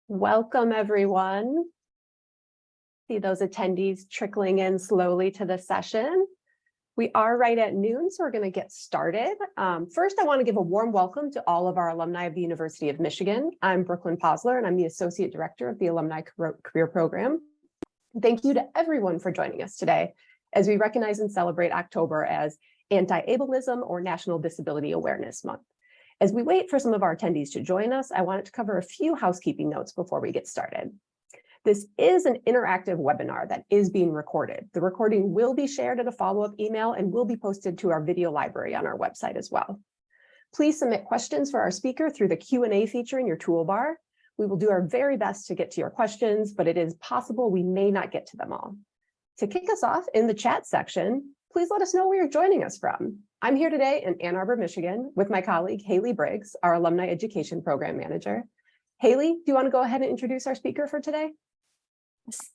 Welcome, everyone. See those attendees trickling in slowly to the session. We are right at noon, so we're going to get started. First, I want to give a warm welcome to all of our alumni of the University of Michigan. I'm Brooklyn Posler, and I'm the Associate Director of the Alumni Career Program. Thank you to everyone for joining us today as we recognize and celebrate October as Anti-Ableism or National Disability Awareness Month. As we wait for some of our attendees to join us, I wanted to cover a few housekeeping notes before we get started. This is an interactive webinar that is being recorded. The recording will be shared in a follow-up email and will be posted to our video library on our website as well. Please submit questions for our speaker through the Q&A feature in your toolbar. We will do our very best to get to your questions, but it is possible we may not get to them all. To kick us off in the chat section, please let us know where you're joining us from. I'm here today in Ann Arbor, Michigan, with my colleague, Haley Briggs, our Alumni Education Program Manager. Haley, do you want to go ahead and introduce our speaker for today?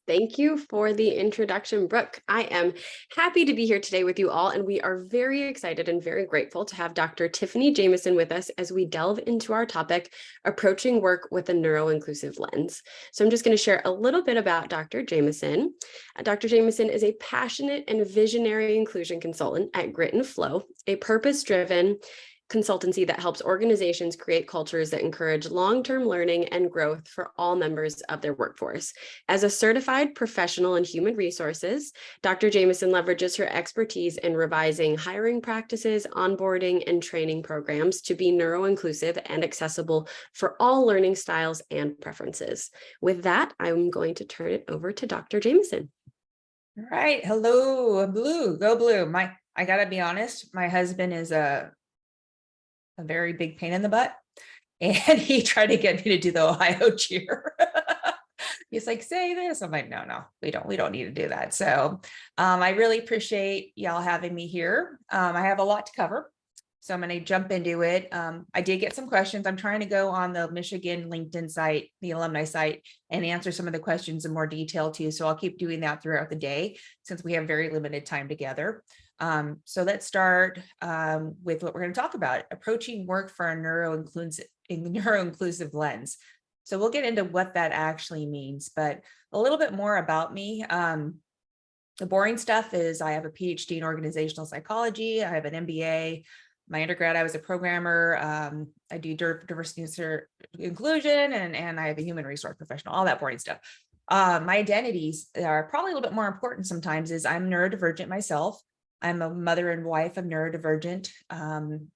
Thank you for the introduction, Brooke. I am happy to be here today with you all, and we are very excited and very grateful to have Dr. Tiffany Jamison with us as we delve into our topic, approaching work with a neuro-inclusive lens. So I'm just going to share a little bit about Dr. Jamison. Dr. Jamison is a passionate and visionary inclusion consultant at Grit and Flow, a purpose-driven consultancy that helps organizations create cultures that encourage long-term learning and growth for all members of their workforce. As a certified professional in human resources, Dr. Jamison leverages her expertise in revising hiring practices, onboarding, and training programs to be neuro-inclusive and accessible for all learning styles and preferences. With that, I'm going to turn it over to Dr. Jamison. All right. Hello, Blue. Go Blue. I gotta be honest, my husband is a very big pain in the butt. And he tried to get me to do the Ohio cheer. He's like, say this. I'm like, no, we don't need to do that. So I really appreciate y'all having me here. I have a lot to cover, so I'm going to jump into it. I did get some questions. I'm trying to go on the Michigan LinkedIn site, the alumni site, and answer some of the questions in more detail too. So I'll keep doing that throughout the day since we have very limited time together. So let's start with what we're going to talk about, approaching work for a neuro-inclusive lens. So we'll get into what that actually means, but a little bit more about me. The boring stuff is I have a PhD in organizational psychology. I have an MBA. My undergrad, I was a programmer. I do diversity and inclusion, and I have a human resource professional, all that boring stuff. My identities are probably a little bit more important sometimes is I'm neurodivergent myself. I'm a mother and wife of neurodivergent, and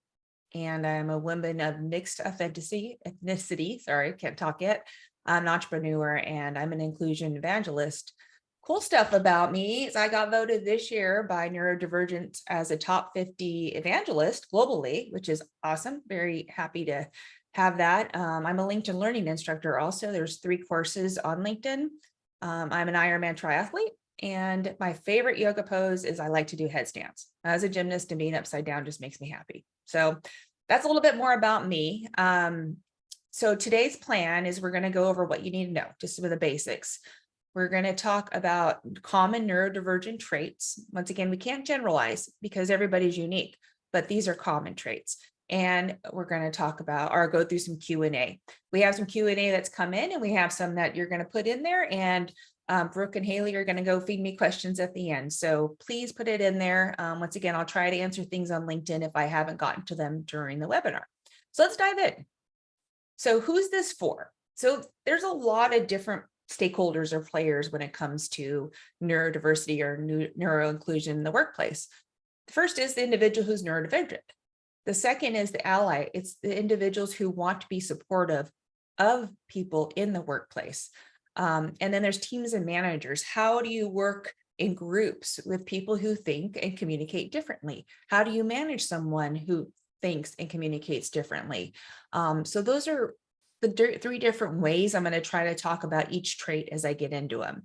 I'm a woman of mixed ethnicity. Sorry, can't talk yet. I'm an entrepreneur and I'm an inclusion evangelist. Cool stuff about me is I got voted this year by Neurodivergent as a top 50 evangelist globally, which is awesome. Very happy to have that. I'm a LinkedIn learning instructor also. There's 3 courses on LinkedIn. I'm an Ironman triathlete. And my favorite yoga pose is I like to do headstands. As a gymnast, and being upside down just makes me happy. So that's a little bit more about me. So today's plan is we're going to go over what you need to know, just some of the basics. We're going to talk about common neurodivergent traits. Once again, we can't generalize because everybody's unique, but these are common traits. And we're going to talk about or go through some Q&A. We have some Q&A that's come in, and we have some that you're going to put in there. And Brooke and Haley are going to go feed me questions at the end. So please put it in there. Once again, I'll try to answer things on LinkedIn if I haven't gotten to them during the webinar. So let's dive in. So who's this for? So there's a lot of different stakeholders or players when it comes to neurodiversity or neuroinclusion in the workplace. The first is the individual who's neurodivergent. The second is the ally. It's the individuals who want to be supportive of people in the workplace. And then there's teams and managers. How do you work in groups with people who think and communicate differently? How do you manage someone who thinks and communicates differently? So those are the 3 different ways I'm going to try to talk about each trait as I get into them.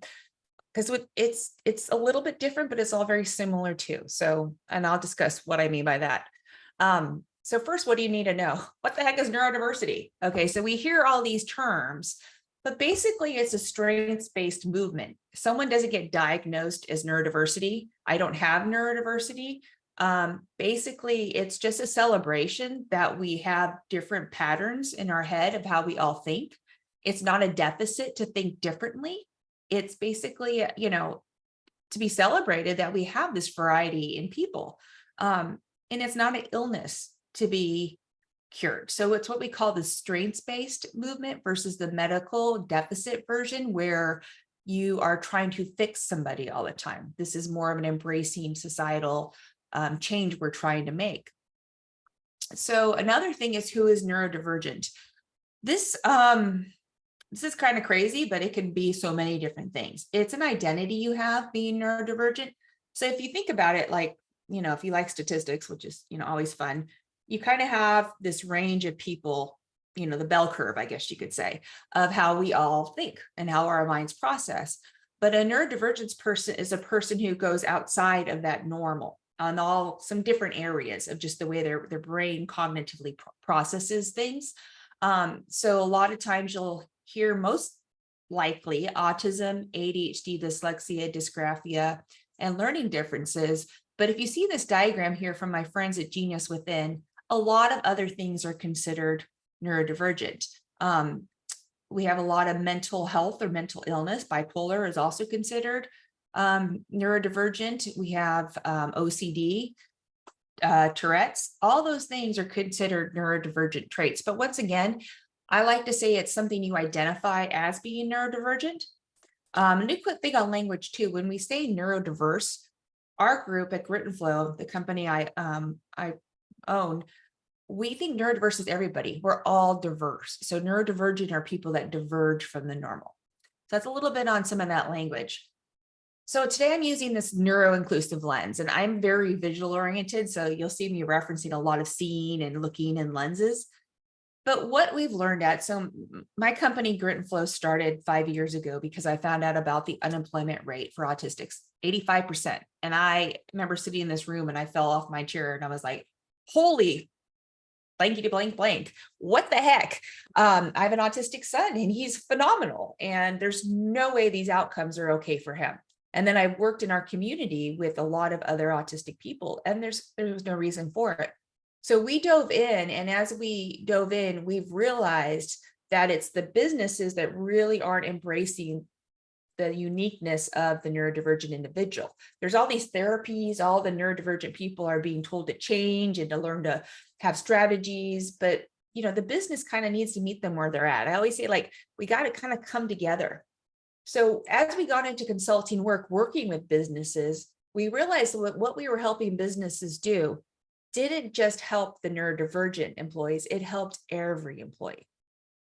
Because it's a little bit different, but it's all very similar too. So, and I'll discuss what I mean by that. So first, what do you need to know? What the heck is neurodiversity? Okay, so we hear all these terms, but basically it's a strengths-based movement. Someone doesn't get diagnosed as neurodiversity. I don't have neurodiversity. Basically, it's just a celebration that we have different patterns in our head of how we all think. It's not a deficit to think differently. It's basically, to be celebrated that we have this variety in people. And it's not an illness to be cured. So it's what we call the strengths-based movement versus the medical deficit version, where you are trying to fix somebody all the time. This is more of an embracing societal change we're trying to make. So another thing is, who is neurodivergent? This is kind of crazy, but it can be so many different things. It's an identity you have being neurodivergent. So if you think about it, like, if you like statistics, which is, always fun, you kind of have this range of people, the bell curve, I guess you could say, of how we all think and how our minds process. But a neurodivergence person is a person who goes outside of that normal on some different areas of just the way their brain cognitively processes things. So a lot of times you'll hear most likely autism, ADHD, dyslexia, dysgraphia, and learning differences. But if you see this diagram here from my friends at Genius Within, a lot of other things are considered neurodivergent. We have a lot of mental health or mental illness. Bipolar is also considered neurodivergent. We have OCD, Tourette's. All those things are considered neurodivergent traits. But once again, I like to say it's something you identify as being neurodivergent. A new quick thing on language too. When we say neurodiverse, our group at Grit and Flow, the company I own, we think neurodiverse is everybody. We're all diverse. So neurodivergent are people that diverge from the normal. So that's a little bit on some of that language. So today I'm using this neuroinclusive lens, and I'm very visual oriented. So you'll see me referencing a lot of seeing and looking and lenses. But what we've learned so my company Grit and Flow started 5 years ago because I found out about the unemployment rate for autistics, 85%. And I remember sitting in this room and I fell off my chair and I was like, holy blankety blank blank, what the heck? I have an autistic son and he's phenomenal. And there's no way these outcomes are okay for him. And then I worked in our community with a lot of other autistic people, and there was no reason for it. So we dove in, and as we dove in, we've realized that it's the businesses that really aren't embracing the uniqueness of the neurodivergent individual. There's all these therapies, all the neurodivergent people are being told to change and to learn to have strategies, but the business kind of needs to meet them where they're at. I always say, like, we got to kind of come together. So as we got into consulting work, working with businesses, we realized that what we were helping businesses do didn't just help the neurodivergent employees, it helped every employee.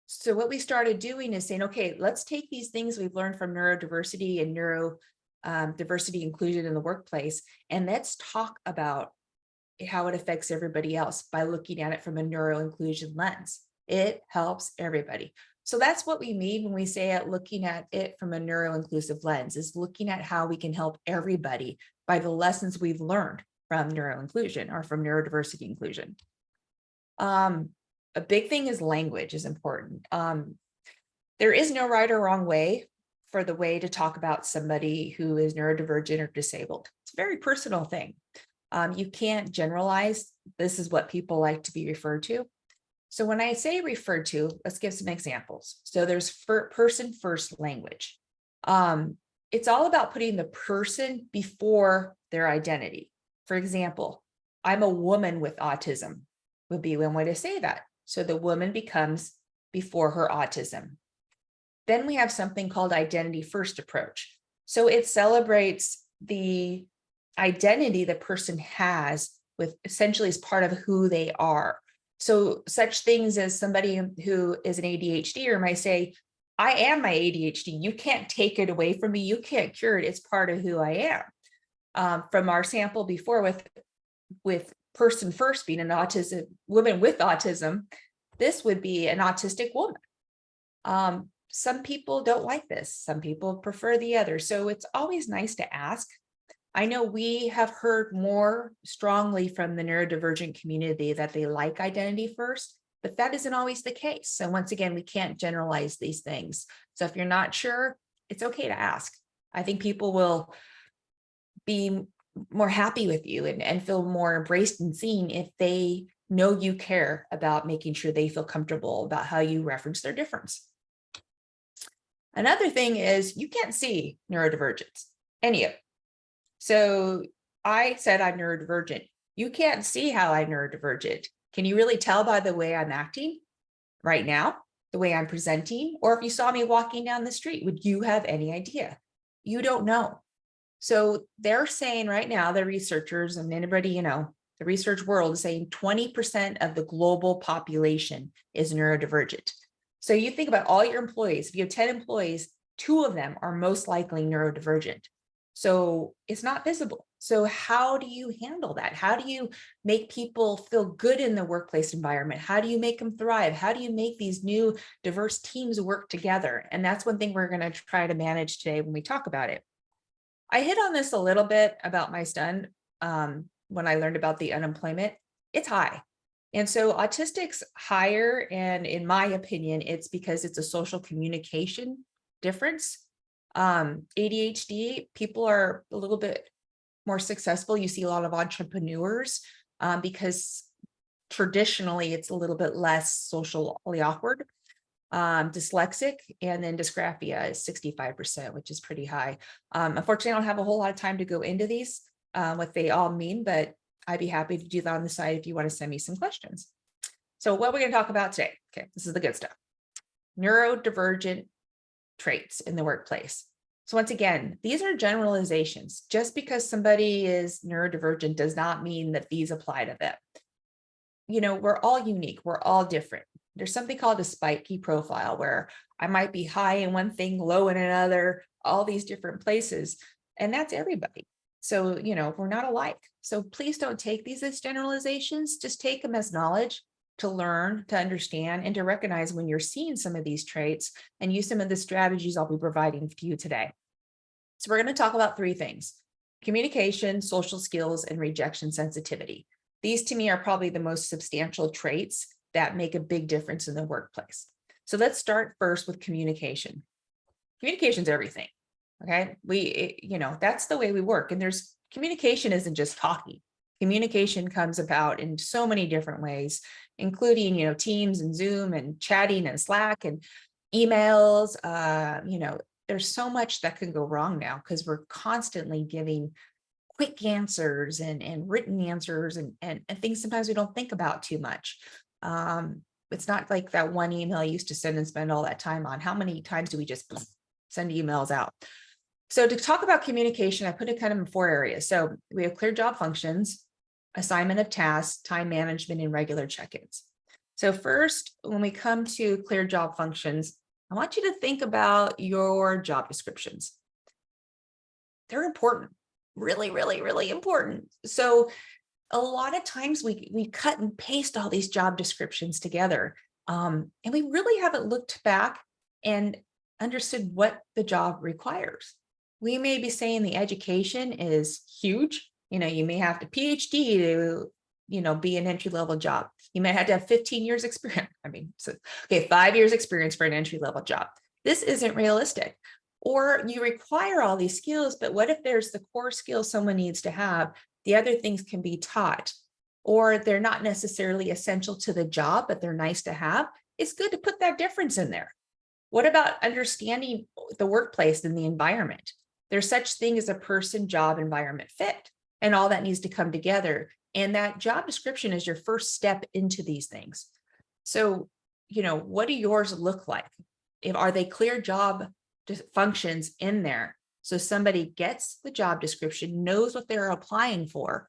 So what we started doing is saying, okay, let's take these things we've learned from neurodiversity and diversity inclusion in the workplace, and let's talk about how it affects everybody else by looking at it from a neuroinclusion lens. It helps everybody. So that's what we mean when we say looking at it from a neuroinclusive lens, is looking at how we can help everybody by the lessons we've learned from neuroinclusion or from neurodiversity inclusion. A big thing is language is important. There is no right or wrong way for the way to talk about somebody who is neurodivergent or disabled. It's a very personal thing. You can't generalize. This is what people like to be referred to. So when I say referred to, let's give some examples. So there's person first language. It's all about putting the person before their identity. For example, I'm a woman with autism would be one way to say that. So the woman becomes before her autism. Then we have something called identity first approach. So it celebrates the identity the person has with essentially as part of who they are. So such things as somebody who is an ADHDer might say, I am my ADHD. You can't take it away from me. You can't cure it. It's part of who I am. From our sample before with person first being an autism woman with autism, this would be an autistic woman. Some people don't like this. Some people prefer the other. So it's always nice to ask. I know we have heard more strongly from the neurodivergent community that they like identity first, but that isn't always the case. So once again, we can't generalize these things. So if you're not sure, it's okay to ask. I think people will be more happy with you and feel more embraced and seen if they know you care about making sure they feel comfortable about how you reference their difference. Another thing is you can't see neurodivergence, any of it. So I said I'm neurodivergent. You can't see how I'm neurodivergent. Can you really tell by the way I'm acting right now, the way I'm presenting? Or if you saw me walking down the street, would you have any idea? You don't know. So they're saying right now, the researchers and anybody, the research world is saying 20% of the global population is neurodivergent. So you think about all your employees, if you have 10 employees, 2 of them are most likely neurodivergent. So it's not visible. So how do you handle that? How do you make people feel good in the workplace environment? How do you make them thrive? How do you make these new diverse teams work together? And that's one thing we're going to try to manage today when we talk about it. I hit on this a little bit about my son when I learned about the unemployment. It's high. And so autistic's higher. And in my opinion, it's because it's a social communication difference. ADHD, people are a little bit more successful. You see a lot of entrepreneurs because traditionally it's a little bit less socially awkward. Dyslexic, and then dysgraphia is 65%, which is pretty high. Unfortunately, I don't have a whole lot of time to go into these, what they all mean, but I'd be happy to do that on the side if you want to send me some questions. So what we're going to talk about today, okay, this is the good stuff. Neurodivergent traits in the workplace. So once again, these are generalizations. Just because somebody is neurodivergent does not mean that these apply to them. We're all unique. We're all different. There's something called a spiky profile where I might be high in one thing, low in another, all these different places. And that's everybody. So, we're not alike. So please don't take these as generalizations. Just take them as knowledge to learn, to understand, and to recognize when you're seeing some of these traits and use some of the strategies I'll be providing to you today. So we're going to talk about 3 things: communication, social skills, and rejection sensitivity. These to me are probably the most substantial traits that make a big difference in the workplace. So let's start first with communication. Communication is everything. Okay. That's the way we work. And communication isn't just talking. Communication comes about in so many different ways, including, Teams and Zoom and chatting and Slack and emails. There's so much that can go wrong now because we're constantly giving quick answers and written answers and things sometimes we don't think about too much. It's not like that one email I used to send and spend all that time on. How many times do we just send emails out? So to talk about communication, I put it kind of in 4 areas. So we have clear job functions, assignment of tasks, time management, and regular check-ins. So first, when we come to clear job functions, I want you to think about your job descriptions. They're important, really, really, really important. So a lot of times we cut and paste all these job descriptions together, and we really haven't looked back and understood what the job requires. We may be saying the education is huge. You may have to PhD to, be an entry-level job. You may have to have 15 years experience. 5 years experience for an entry-level job. This isn't realistic. Or you require all these skills, but what if there's the core skills someone needs to have? The other things can be taught, or they're not necessarily essential to the job, but they're nice to have. It's good to put that difference in there. What about understanding the workplace and the environment? There's such thing as a person, job, environment fit, and all that needs to come together. And that job description is your first step into these things. So, what do yours look like? Are they clear job functions in there? So somebody gets the job description, knows what they're applying for,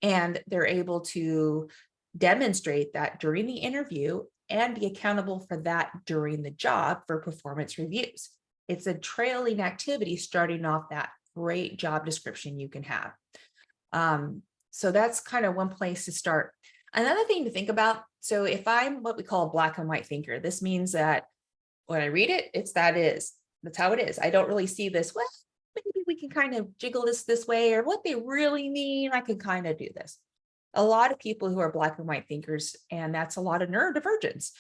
and they're able to demonstrate that during the interview and be accountable for that during the job for performance reviews. It's a trailing activity starting off that great job description you can have. So that's kind of one place to start. Another thing to think about, so if I'm what we call a black and white thinker, this means that when I read it, that's how it is. I don't really see this, well, maybe we can kind of jiggle this way, or what they really mean, I can kind of do this. A lot of people who are black and white thinkers, and that's a lot of neurodivergence,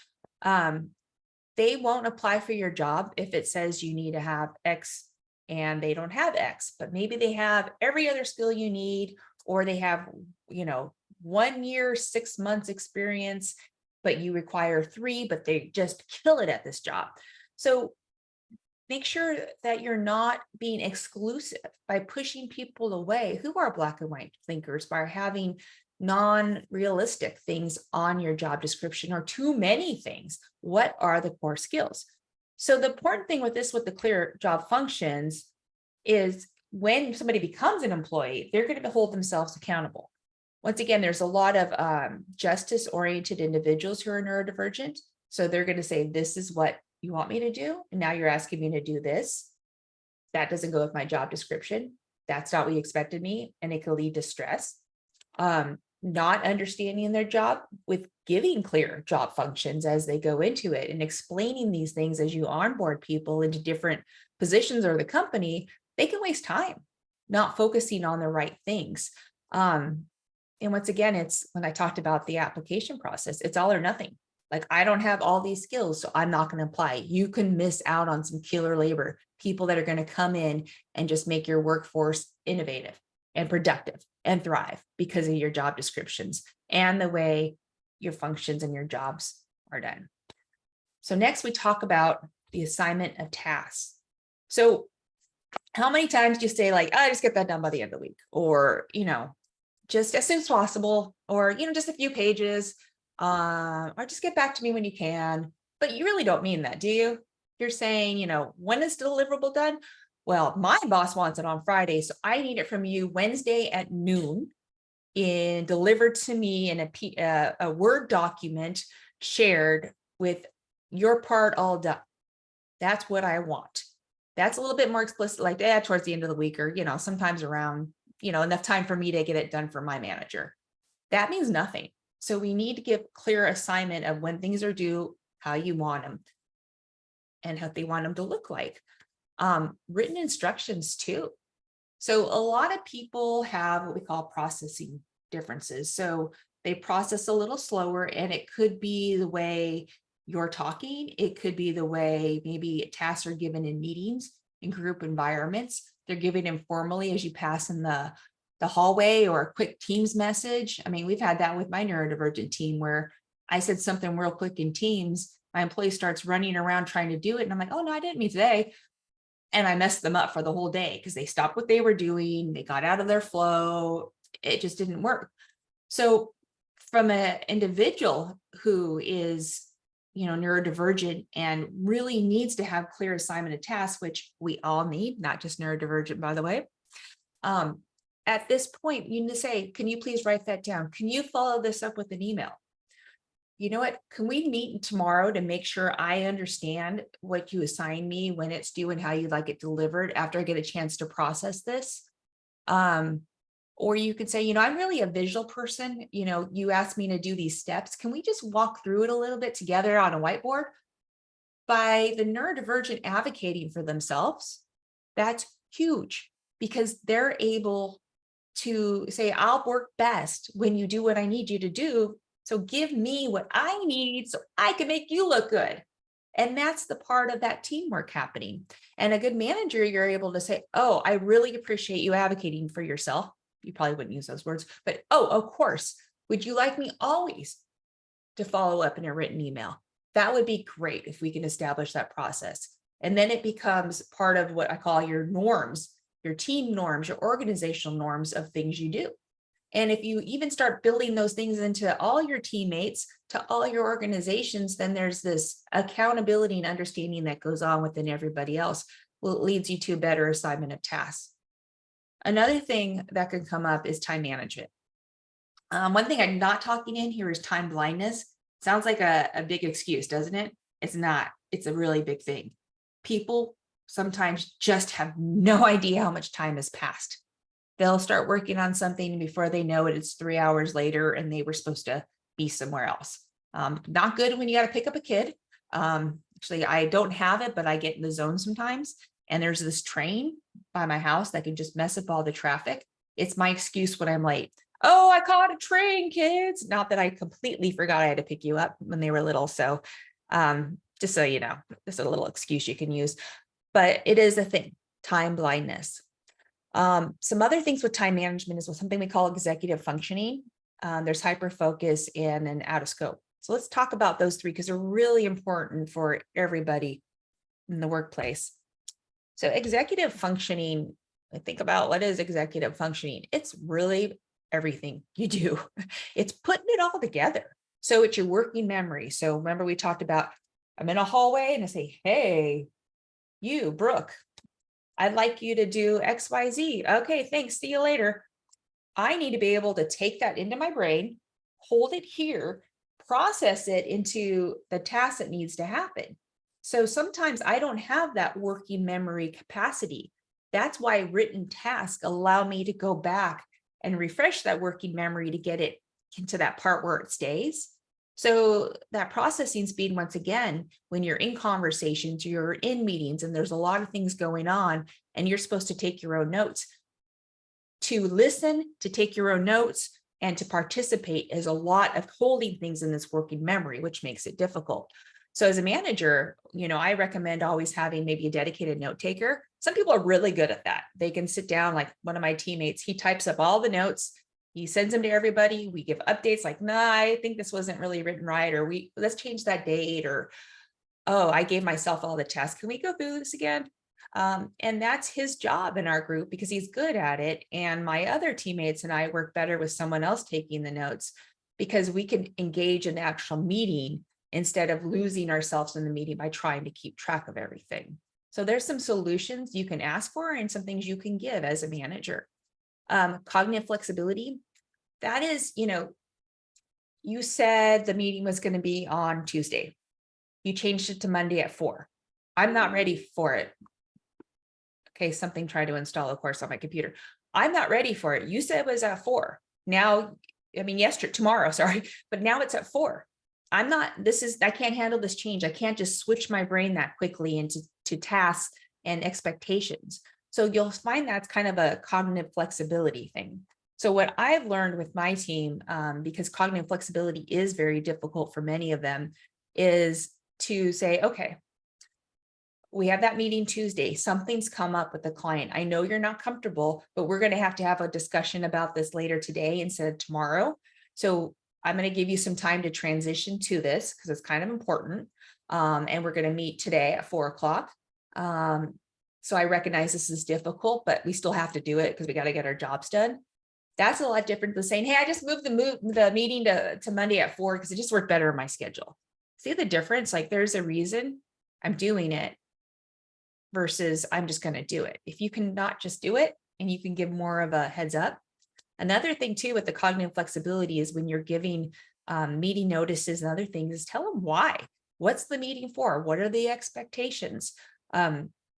they won't apply for your job if it says you need to have X and they don't have X, but maybe they have every other skill you need, or they have, 1 year, 6 months experience, but you require 3, but they just kill it at this job. So make sure that you're not being exclusive by pushing people away who are black and white thinkers, by having non-realistic things on your job description or too many things. What are the core skills? So the important thing with this, with the clear job functions, is when somebody becomes an employee, they're going to hold themselves accountable. Once again, there's a lot of justice-oriented individuals who are neurodivergent. So they're going to say, this is what you want me to do, and now you're asking me to do this. That doesn't go with my job description. That's not what you expected me, and it can lead to stress. Not understanding their job, with giving clear job functions as they go into it and explaining these things as you onboard people into different positions or the company, they can waste time not focusing on the right things. And once again, it's when I talked about the application process, it's all or nothing. Like, I don't have all these skills, so I'm not going to apply. You can miss out on some killer labor, people that are going to come in and just make your workforce innovative and productive and thrive because of your job descriptions and the way your functions and your jobs are done. So next we talk about the assignment of tasks. So how many times do you say, like, I just get that done by the end of the week, or, just as soon as possible, or, just a few pages, or just get back to me when you can, but you really don't mean that, do you? You're saying, when is the deliverable done? Well, my boss wants it on Friday, so I need it from you Wednesday at noon, and delivered to me in a Word document shared with your part all done. That's what I want. That's a little bit more explicit, like towards the end of the week, or, sometimes around, enough time for me to get it done for my manager. That means nothing. So we need to give clear assignment of when things are due, how you want them, and how they want them to look like. Written instructions too. So a lot of people have what we call processing differences. So they process a little slower, and it could be the way you're talking. It could be the way maybe tasks are given in meetings, in group environments. They're given informally as you pass in the hallway, or a quick Teams message. I mean, we've had that with my neurodivergent team where I said something real quick in Teams. My employee starts running around trying to do it. And I'm like, oh, no, I didn't mean today. And I messed them up for the whole day because they stopped what they were doing. They got out of their flow. It just didn't work. So from an individual who is, neurodivergent and really needs to have clear assignment of tasks, which we all need, not just neurodivergent, by the way. At this point, you need to say, can you please write that down? Can you follow this up with an email? You know what? Can we meet tomorrow to make sure I understand what you assign me, when it's due, and how you'd like it delivered after I get a chance to process this? Or you could say, I'm really a visual person. You asked me to do these steps. Can we just walk through it a little bit together on a whiteboard? By the neurodivergent advocating for themselves, that's huge, because they're able to say, I'll work best when you do what I need you to do. So give me what I need so I can make you look good. And that's the part of that teamwork happening. And a good manager, you're able to say, oh, I really appreciate you advocating for yourself. You probably wouldn't use those words, but oh, of course. Would you like me always to follow up in a written email? That would be great if we can establish that process. And then it becomes part of what I call your norms, your team norms, your organizational norms of things you do. And if you even start building those things into all your teammates, to all your organizations, then there's this accountability and understanding that goes on within everybody else. Well, it leads you to a better assignment of tasks. Another thing that can come up is time management. One thing I'm not talking in here is time blindness. Sounds like a big excuse, doesn't it? It's not. It's a really big thing. People sometimes just have no idea how much time has passed. They'll start working on something, and before they know it, it's 3 hours later and they were supposed to be somewhere else. Not good when you got to pick up a kid. Actually, I don't have it, but I get in the zone sometimes. And there's this train by my house that can just mess up all the traffic. It's my excuse when I'm late. Oh, I caught a train, kids. Not that I completely forgot I had to pick you up when they were little. So just so you know, just a little excuse you can use. But it is a thing, time blindness. Some other things with time management is something we call executive functioning. There's hyperfocus and an out of scope. So let's talk about those three, because they're really important for everybody in the workplace. So executive functioning, think about what is executive functioning. It's really everything you do. It's putting it all together. So it's your working memory. So remember we talked about, I'm in a hallway and I say, hey, you, Brooke, I'd like you to do X, Y, Z. Okay, thanks. See you later. I need to be able to take that into my brain, hold it here, process it into the task that needs to happen. So sometimes I don't have that working memory capacity. That's why written tasks allow me to go back and refresh that working memory to get it into that part where it stays. So that processing speed, once again, when you're in conversations, you're in meetings, and there's a lot of things going on, and you're supposed to take your own notes. To listen, to take your own notes, and to participate is a lot of holding things in this working memory, which makes it difficult. So as a manager, I recommend always having maybe a dedicated note taker. Some people are really good at that. They can sit down, like one of my teammates, he types up all the notes, he sends them to everybody. We give updates like, nah, I think this wasn't really written right, or let's change that date, or, oh, I gave myself all the tests. Can we go through this again? And that's his job in our group because he's good at it. And my other teammates and I work better with someone else taking the notes because we can engage in the actual meeting instead of losing ourselves in the meeting by trying to keep track of everything. So there's some solutions you can ask for and some things you can give as a manager. Cognitive flexibility, that is, you said the meeting was going to be on Tuesday. You changed it to Monday at 4. I'm not ready for it. Okay, something tried to install a course on my computer. I'm not ready for it. You said it was at 4. Now, tomorrow, sorry, but now it's at 4. I can't handle this change. I can't just switch my brain that quickly into tasks and expectations. So you'll find that's kind of a cognitive flexibility thing. So what I've learned with my team, because cognitive flexibility is very difficult for many of them, is to say, okay, we have that meeting Tuesday. Something's come up with the client. I know you're not comfortable, but we're going to have a discussion about this later today instead of tomorrow. So I'm going to give you some time to transition to this because it's kind of important. And we're going to meet today at 4 o'clock. So I recognize this is difficult, but we still have to do it because we got to get our jobs done. That's a lot different than saying, hey, I just moved the meeting to Monday at 4 because it just worked better in my schedule. See the difference? Like there's a reason I'm doing it versus I'm just going to do it. If you can not just do it and you can give more of a heads up. Another thing too with the cognitive flexibility is when you're giving meeting notices and other things, is tell them why. What's the meeting for? What are the expectations?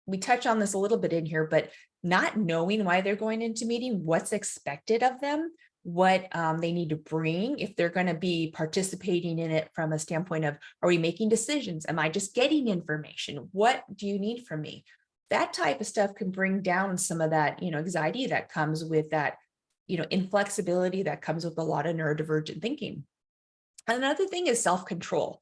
We touch on this a little bit in here, but not knowing why they're going into meeting, what's expected of them, what they need to bring, if they're going to be participating in it from a standpoint of, are we making decisions? Am I just getting information? What do you need from me? That type of stuff can bring down some of that, anxiety that comes with that, inflexibility that comes with a lot of neurodivergent thinking. Another thing is self-control.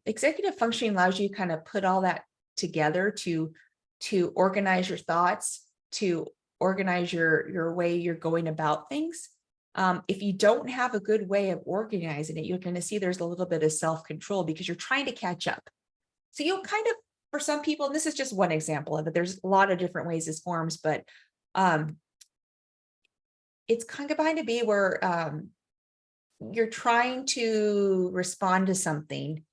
Executive functioning allows you to kind of put all that together to organize your thoughts, to organize your way you're going about things. If you don't have a good way of organizing it, you're going to see there's a little bit of self-control because you're trying to catch up. So you'll kind of, for some people, and this is just one example of it, there's a lot of different ways this forms, but it's kind of going to be where you're trying to respond to something,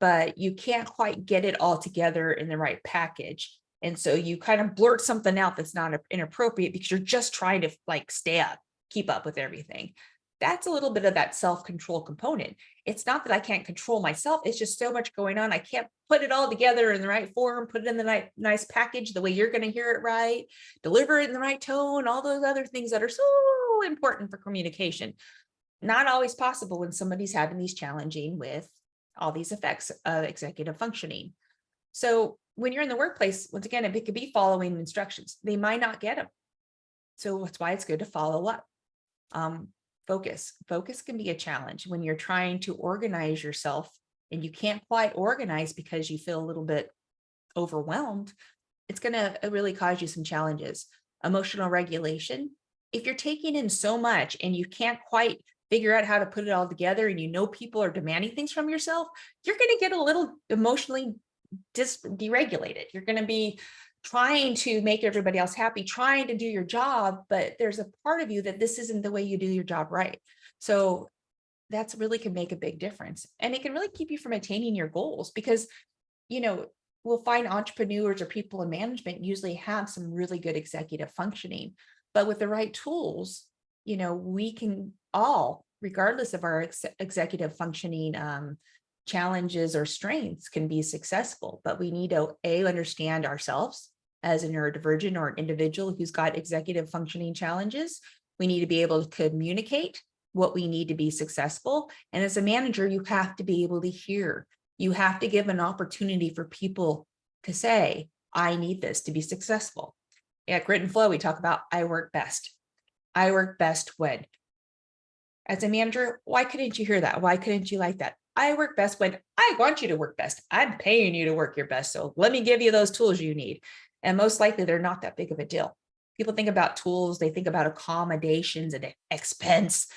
but you can't quite get it all together in the right package. And so you kind of blurt something out that's not inappropriate because you're just trying to keep up with everything. That's a little bit of that self-control component. It's not that I can't control myself. It's just so much going on. I can't put it all together in the right form, put it in the nice package, the way you're going to hear it right, deliver it in the right tone, all those other things that are so important for communication. Not always possible when somebody's having these challenging with all these effects of executive functioning. So when you're in the workplace, once again, it could be following instructions. They might not get them. So that's why it's good to follow up. Focus can be a challenge when you're trying to organize yourself and you can't quite organize because you feel a little bit overwhelmed. It's going to really cause you some challenges. Emotional regulation. If you're taking in so much and you can't quite figure out how to put it all together and people are demanding things from yourself, you're going to get a little emotionally just deregulated. You're going to be trying to make everybody else happy, trying to do your job, but there's a part of you that this isn't the way you do your job right. So that's really can make a big difference. And it can really keep you from attaining your goals because, we'll find entrepreneurs or people in management usually have some really good executive functioning, but with the right tools, we can all, regardless of our executive functioning challenges or strengths, can be successful. But we need to understand ourselves as a neurodivergent or an individual who's got executive functioning challenges. We need to be able to communicate what we need to be successful. And as a manager, you have to be able to hear. You have to give an opportunity for people to say, I need this to be successful. At Grit and Flow, we talk about I work best. I work best when. As a manager, why couldn't you hear that? Why couldn't you like that? I work best when I want you to work best. I'm paying you to work your best. So let me give you those tools you need. And most likely they're not that big of a deal. People think about tools, they think about accommodations and expense.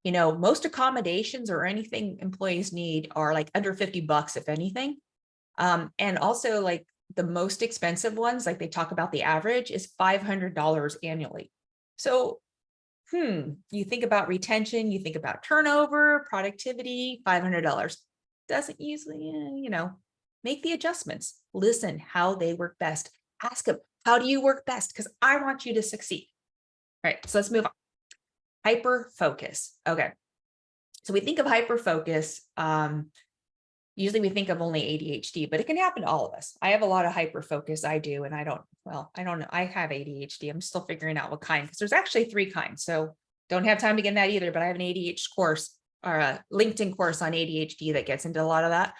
Most accommodations or anything employees need are like under $50, if anything. And also like the most expensive ones, like they talk about the average is $500 annually. So, you think about retention, you think about turnover, productivity, $500 doesn't usually, make the adjustments, listen how they work best. Ask them, how do you work best? Because I want you to succeed. All right, so let's move on. Hyper focus. Okay. So we think of hyper focus. Usually we think of only ADHD, but it can happen to all of us. I have a lot of hyper focus. I do. And I don't know. I have ADHD. I'm still figuring out what kind, because there's actually 3 kinds. So don't have time to get in that either, but I have an ADHD course or a LinkedIn course on ADHD that gets into a lot of that.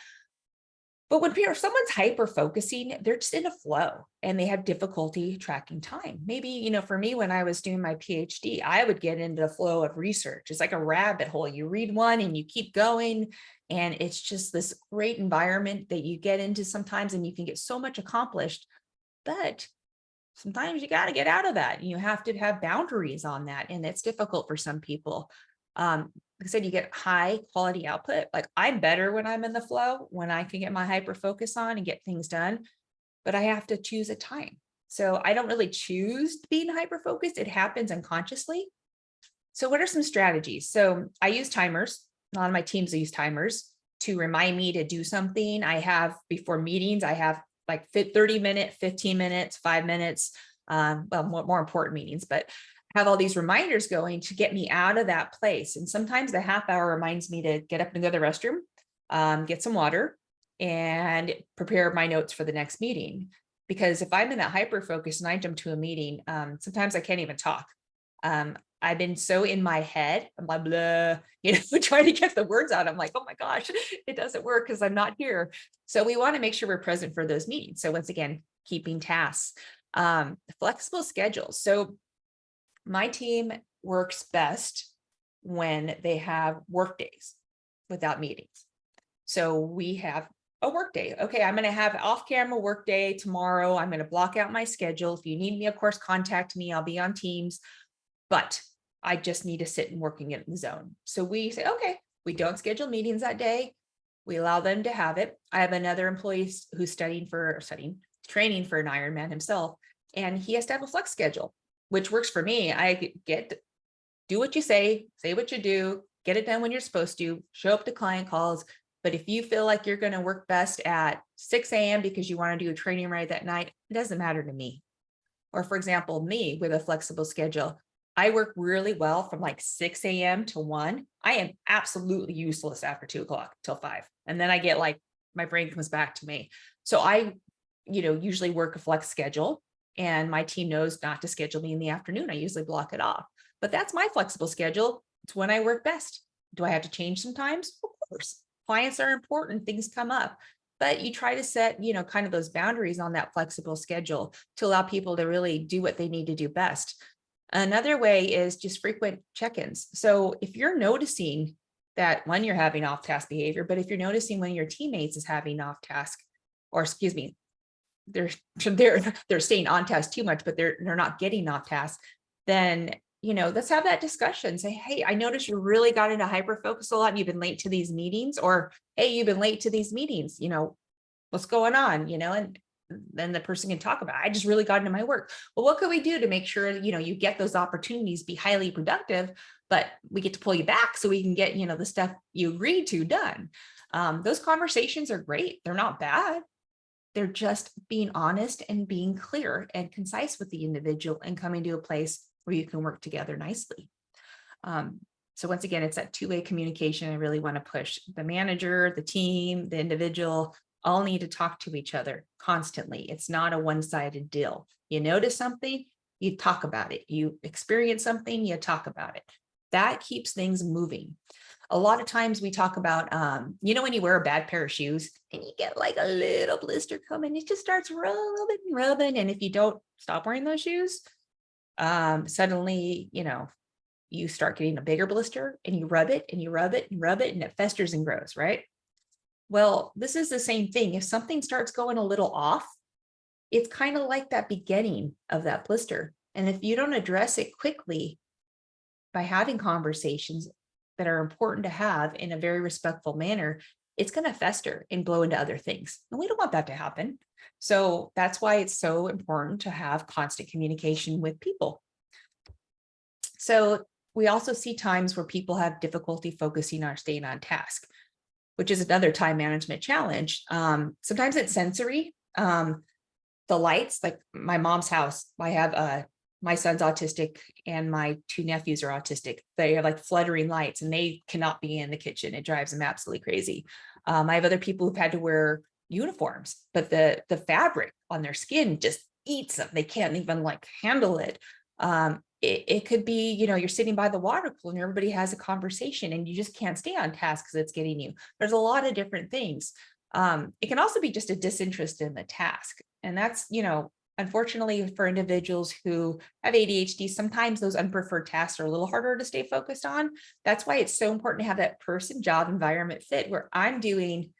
But when someone's hyper focusing, they're just in a flow and they have difficulty tracking time. Maybe, for me, when I was doing my PhD, I would get into the flow of research. It's like a rabbit hole. You read one and you keep going. And it's just this great environment that you get into sometimes, and you can get so much accomplished. But sometimes you got to get out of that. You have to have boundaries on that. And it's difficult for some people. Like I said, you get high quality output. Like I'm better when I'm in the flow, when I can get my hyper focus on and get things done, but I have to choose a time. So I don't really choose being hyper focused. It happens unconsciously. So what are some strategies? So I use timers. A lot of my teams use timers to remind me to do something. I have before meetings, I have like 30 minutes, 15 minutes, 5 minutes, more important meetings, but have all these reminders going to get me out of that place. And sometimes the half hour reminds me to get up and go to the restroom, get some water, and prepare my notes for the next meeting. Because if I'm in that hyper focus and I jump to a meeting, sometimes I can't even talk. I've been so in my head, I'm like, blah, trying to get the words out. I'm like, oh my gosh, it doesn't work because I'm not here. So we want to make sure we're present for those meetings. So once again, keeping tasks, flexible schedules. So my team works best when they have work days without meetings. So we have a work day. Okay, I'm going to have off-camera work day tomorrow. I'm going to block out my schedule. If you need me, of course, contact me. I'll be on Teams, but I just need to sit and working in the zone. So we say, okay, we don't schedule meetings that day. We allow them to have it. I have another employee who's training for an Ironman himself, and he has to have a flex schedule, which works for me. I do what you say what you do, get it done when you're supposed to, show up to client calls. But if you feel like you're going to work best at 6 a.m. because you want to do a training ride that night, it doesn't matter to me. Or for example, me with a flexible schedule, I work really well from like 6 a.m. to 1. I am absolutely useless after 2 o'clock till 5. And then I get like, my brain comes back to me. So I, usually work a flex schedule, and my team knows not to schedule me in the afternoon. I usually block it off, but that's my flexible schedule. It's when I work best. Do I have to change sometimes? Of course. Clients are important, things come up, but you try to set, kind of those boundaries on that flexible schedule to allow people to really do what they need to do best. Another way is just frequent check-ins. So if you're noticing that when you're having off-task behavior, but if you're noticing when your teammates is having off-task, or excuse me, they're staying on task too much, but they're not getting off task, then, let's have that discussion. Say, hey, I noticed you really got into hyper focus a lot and you've been late to these meetings, or, hey, you've been late to these meetings. what's going on, and then the person can talk about, I just really got into my work. Well, what could we do to make sure, you get those opportunities, be highly productive, but we get to pull you back so we can get, the stuff you agreed to done. Those conversations are great. They're not bad. They're just being honest and being clear and concise with the individual and coming to a place where you can work together nicely. So once again, it's that two-way communication I really want to push. The manager, the team, the individual all need to talk to each other constantly. It's not a one-sided deal. You notice something, you talk about it. You experience something, you talk about it. That keeps things moving. A lot of times we talk about, when you wear a bad pair of shoes and you get like a little blister coming, it just starts rubbing. And if you don't stop wearing those shoes, suddenly, you start getting a bigger blister and you rub it and you rub it and rub it and it festers and grows, right? Well, this is the same thing. If something starts going a little off, it's kind of like that beginning of that blister. And if you don't address it quickly by having conversations that are important to have in a very respectful manner, it's going to fester and blow into other things. And we don't want that to happen. So that's why it's so important to have constant communication with people. So we also see times where people have difficulty focusing or staying on task, which is another time management challenge. Sometimes it's sensory. The lights, like my mom's house, I have my son's autistic and my two nephews are autistic. They are like fluttering lights and they cannot be in the kitchen. It drives them absolutely crazy. I have other people who've had to wear uniforms, but the fabric on their skin just eats them. They can't even like handle it. It could be, you're sitting by the water cooler and everybody has a conversation and you just can't stay on task because it's getting you. There's a lot of different things. It can also be just a disinterest in the task. And that's, unfortunately for individuals who have ADHD, sometimes those unpreferred tasks are a little harder to stay focused on. That's why it's so important to have that person, job, environment fit where I'm doing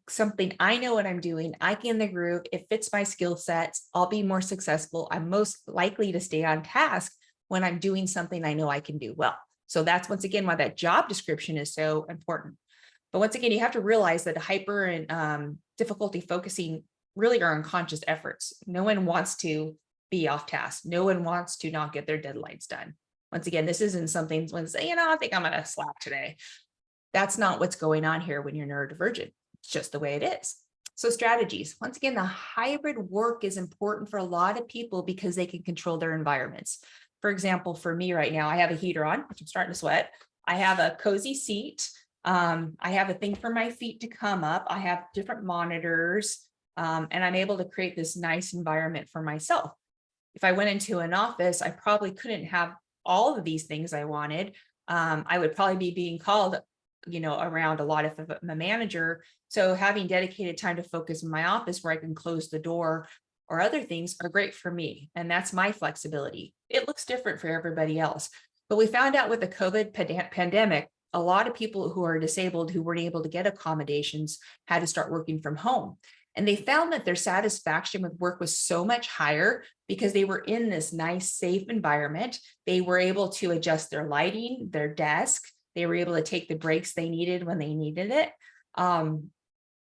something, I know what I'm doing, I get in the groove, it fits my skill sets, I'll be more successful. I'm most likely to stay on task when I'm doing something I know I can do well. So that's once again why that job description is so important. But once again, you have to realize that hyper and difficulty focusing really are unconscious efforts. No one wants to be off task. No one wants to not get their deadlines done. Once again, this isn't something when say, I think I'm going to slack today. That's not what's going on here when you're neurodivergent. It's just the way it is. So strategies. Once again, the hybrid work is important for a lot of people because they can control their environments. For example, for me right now, I have a heater on, which I'm starting to sweat. I have a cozy seat. I have a thing for my feet to come up. I have different monitors, and I'm able to create this nice environment for myself. If I went into an office, I probably couldn't have all of these things I wanted. I would probably be being called, around a lot of my manager. So having dedicated time to focus in my office where I can close the door or other things are great for me. And that's my flexibility. It looks different for everybody else. But we found out with the COVID pandemic, a lot of people who are disabled who weren't able to get accommodations had to start working from home. And they found that their satisfaction with work was so much higher because they were in this nice, safe environment. They were able to adjust their lighting, their desk. They were able to take the breaks they needed when they needed it.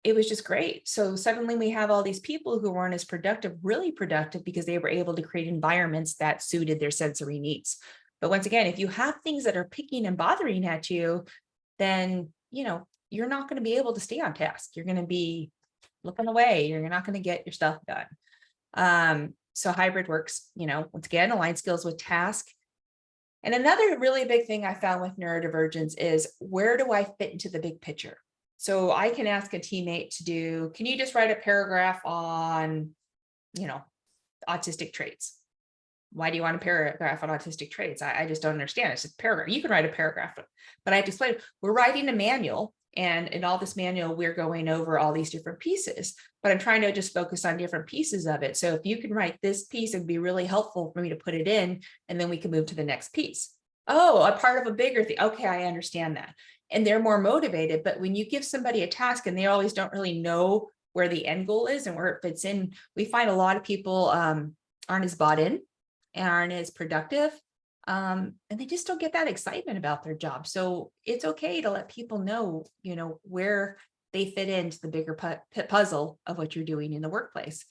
It was just great. So suddenly we have all these people who weren't as productive, really productive because they were able to create environments that suited their sensory needs. But once again, if you have things that are picking and bothering at you, then, you're not going to be able to stay on task. You're going to be looking away. You're not going to get your stuff done. So hybrid works, once again, align skills with task. And another really big thing I found with neurodivergence is where do I fit into the big picture? So I can ask a teammate to can you just write a paragraph on, autistic traits? Why do you want a paragraph on autistic traits? I just don't understand. It's a paragraph. You can write a paragraph, but I have to explain, we're writing a manual. And in all this manual, we're going over all these different pieces, but I'm trying to just focus on different pieces of it. So if you can write this piece, it'd be really helpful for me to put it in, and then we can move to the next piece. Oh, a part of a bigger thing. Okay, I understand that. And they're more motivated. But when you give somebody a task and they always don't really know where the end goal is and where it fits in, we find a lot of people aren't as bought in, aren't as productive. And they just don't get that excitement about their job. So it's okay to let people know, where they fit into the bigger puzzle of what you're doing in the workplace.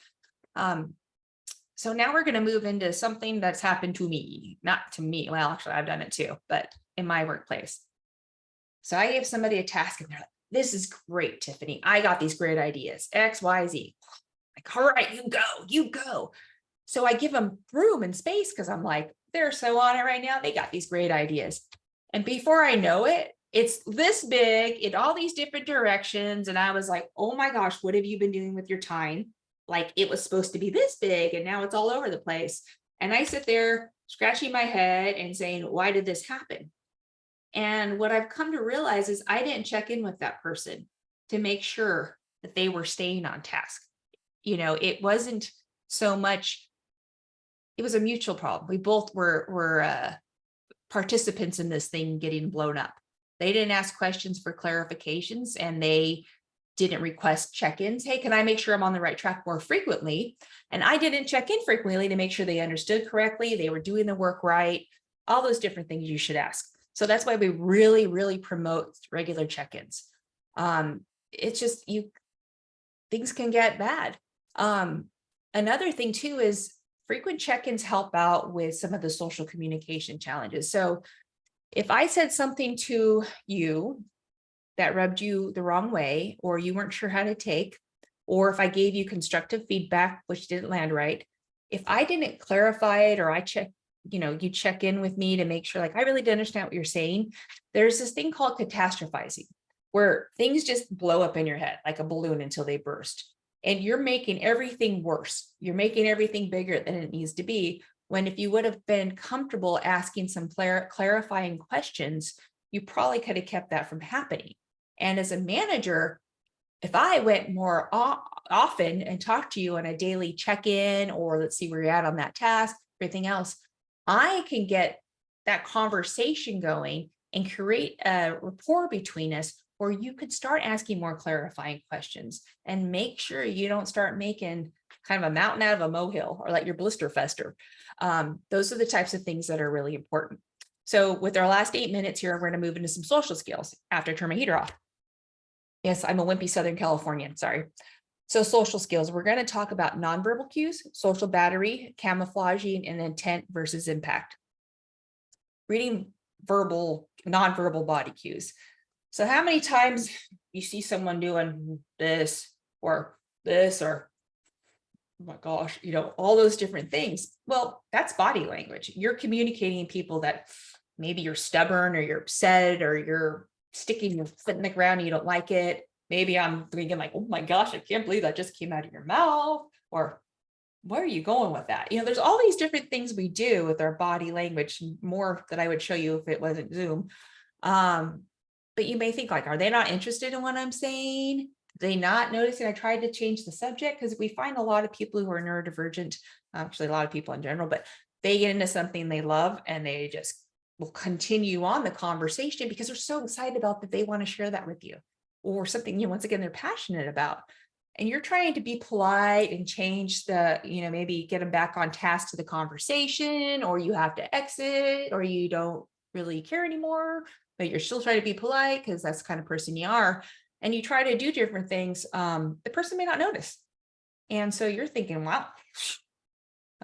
So now we're going to move into something that's happened to me, not to me. Well, actually, I've done it too, but in my workplace. So I gave somebody a task and they're like, this is great, Tiffany. I got these great ideas, X, Y, Z. Like, all right, you go. So I give them room and space because I'm like, they're so on it right now. They got these great ideas. And before I know it, it's this big in all these different directions. And I was like, oh my gosh, what have you been doing with your time? Like it was supposed to be this big and now it's all over the place. And I sit there scratching my head and saying, why did this happen? And what I've come to realize is I didn't check in with that person to make sure that they were staying on task. It wasn't so much, it was a mutual problem. We both were participants in this thing getting blown up. They didn't ask questions for clarifications and they didn't request check-ins. Hey, can I make sure I'm on the right track more frequently? And I didn't check in frequently to make sure they understood correctly. They were doing the work right. All those different things you should ask. So that's why we really, really promote regular check-ins. It's just things can get bad. Another thing too is frequent check-ins help out with some of the social communication challenges. So if I said something to you that rubbed you the wrong way, or you weren't sure how to take, or if I gave you constructive feedback, which didn't land right, if I didn't clarify it, or you check in with me to make sure, like, I really didn't understand what you're saying. There's this thing called catastrophizing, where things just blow up in your head like a balloon until they burst. And you're making everything worse. You're making everything bigger than it needs to be. When if you would have been comfortable asking some clarifying questions, you probably could have kept that from happening. And as a manager, if I went more often and talked to you on a daily check-in, or let's see where you're at on that task, everything else, I can get that conversation going and create a rapport between us where you could start asking more clarifying questions and make sure you don't start making kind of a mountain out of a molehill or let your blister fester. Those are the types of things that are really important. So with our last 8 minutes here, we're going to move into some social skills after I turn my heater off. Yes, I'm a wimpy Southern Californian, sorry. So social skills, we're going to talk about nonverbal cues, social battery, camouflaging, and intent versus impact. Reading nonverbal body cues. So how many times you see someone doing this, or oh my gosh, all those different things. Well, that's body language. You're communicating to people that maybe you're stubborn, or you're upset, or you're sticking your foot in the ground and you don't like it. Maybe I'm thinking like, oh my gosh, I can't believe that just came out of your mouth. Or where are you going with that? There's all these different things we do with our body language, more that I would show you if it wasn't Zoom. But you may think like, are they not interested in what I'm saying? They not noticing I tried to change the subject? Because we find a lot of people who are neurodivergent, actually a lot of people in general, but they get into something they love and they just will continue on the conversation because they're so excited about that they want to share that with you, or something, once again, they're passionate about. And you're trying to be polite and change the, maybe get them back on task to the conversation, or you have to exit, or you don't really care anymore, but you're still trying to be polite because that's the kind of person you are. And you try to do different things. The person may not notice. And so you're thinking, wow,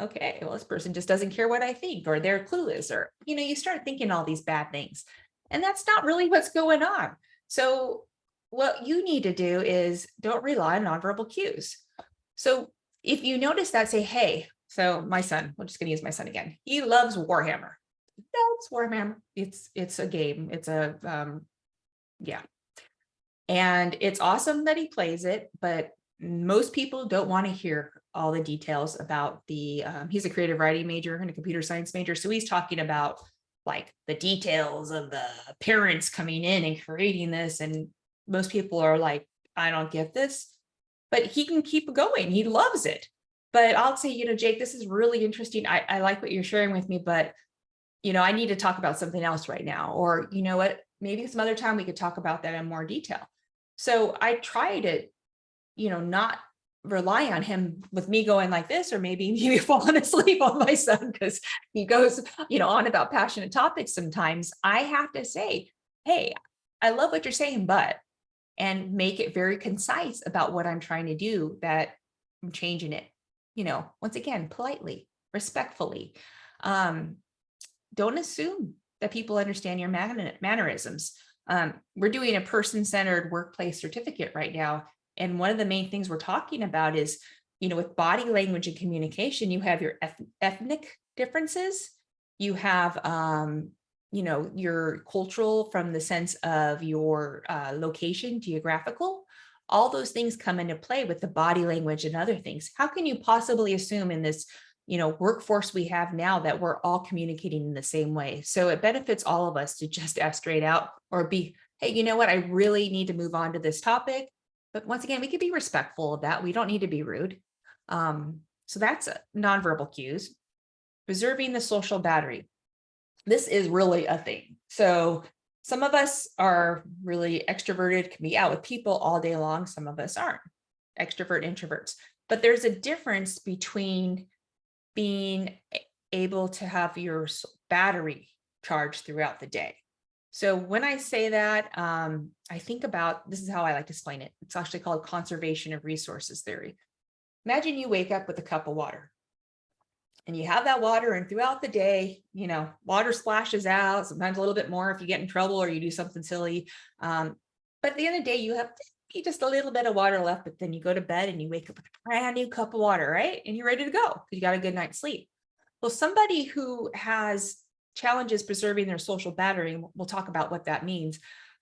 okay, well, this person just doesn't care what I think, or they're clueless, or, you start thinking all these bad things. And that's not really what's going on. So what you need to do is don't rely on nonverbal cues. So if you notice that, say, hey, so my son, we're just going to use my son again. He loves Warhammer. He loves Warhammer. It's a game. It's yeah. And it's awesome that he plays it, but most people don't want to hear all the details about he's a creative writing major and a computer science major. So he's talking about like the details of the parents coming in and creating this. And most people are like, I don't get this, but he can keep going. He loves it. But I'll say, Jake, this is really interesting. I like what you're sharing with me, but, I need to talk about something else right now. Or, you know what, maybe some other time we could talk about that in more detail. So I try to, not rely on him with me going like this, or maybe falling asleep on my son because he goes, on about passionate topics. Sometimes I have to say, hey, I love what you're saying, but and make it very concise about what I'm trying to do, that I'm changing it, once again, politely, respectfully. Don't assume that people understand your mannerisms. We're doing a person-centered workplace certificate right now. And one of the main things we're talking about is, with body language and communication, you have your ethnic differences. You have, your cultural, from the sense of your location, geographical. All those things come into play with the body language and other things. How can you possibly assume in this workforce we have now that we're all communicating in the same way? So it benefits all of us to just ask straight out, or be, hey, you know what, I really need to move on to this topic. But once again, we can be respectful of that. We don't need to be rude. So that's nonverbal cues. Preserving the social battery. This is really a thing. So some of us are really extroverted, can be out with people all day long. Some of us aren't, extrovert, introverts. But there's a difference between being able to have your battery charged throughout the day. So when I say that, I think about, this is how I like to explain it. It's actually called conservation of resources theory. Imagine you wake up with a cup of water and you have that water, and throughout the day, water splashes out, sometimes a little bit more if you get in trouble or you do something silly. But at the end of the day, you have just a little bit of water left, but then you go to bed and you wake up with a brand new cup of water, right? And you're ready to go because you got a good night's sleep. Well, somebody who has challenges preserving their social battery, and we'll talk about what that means.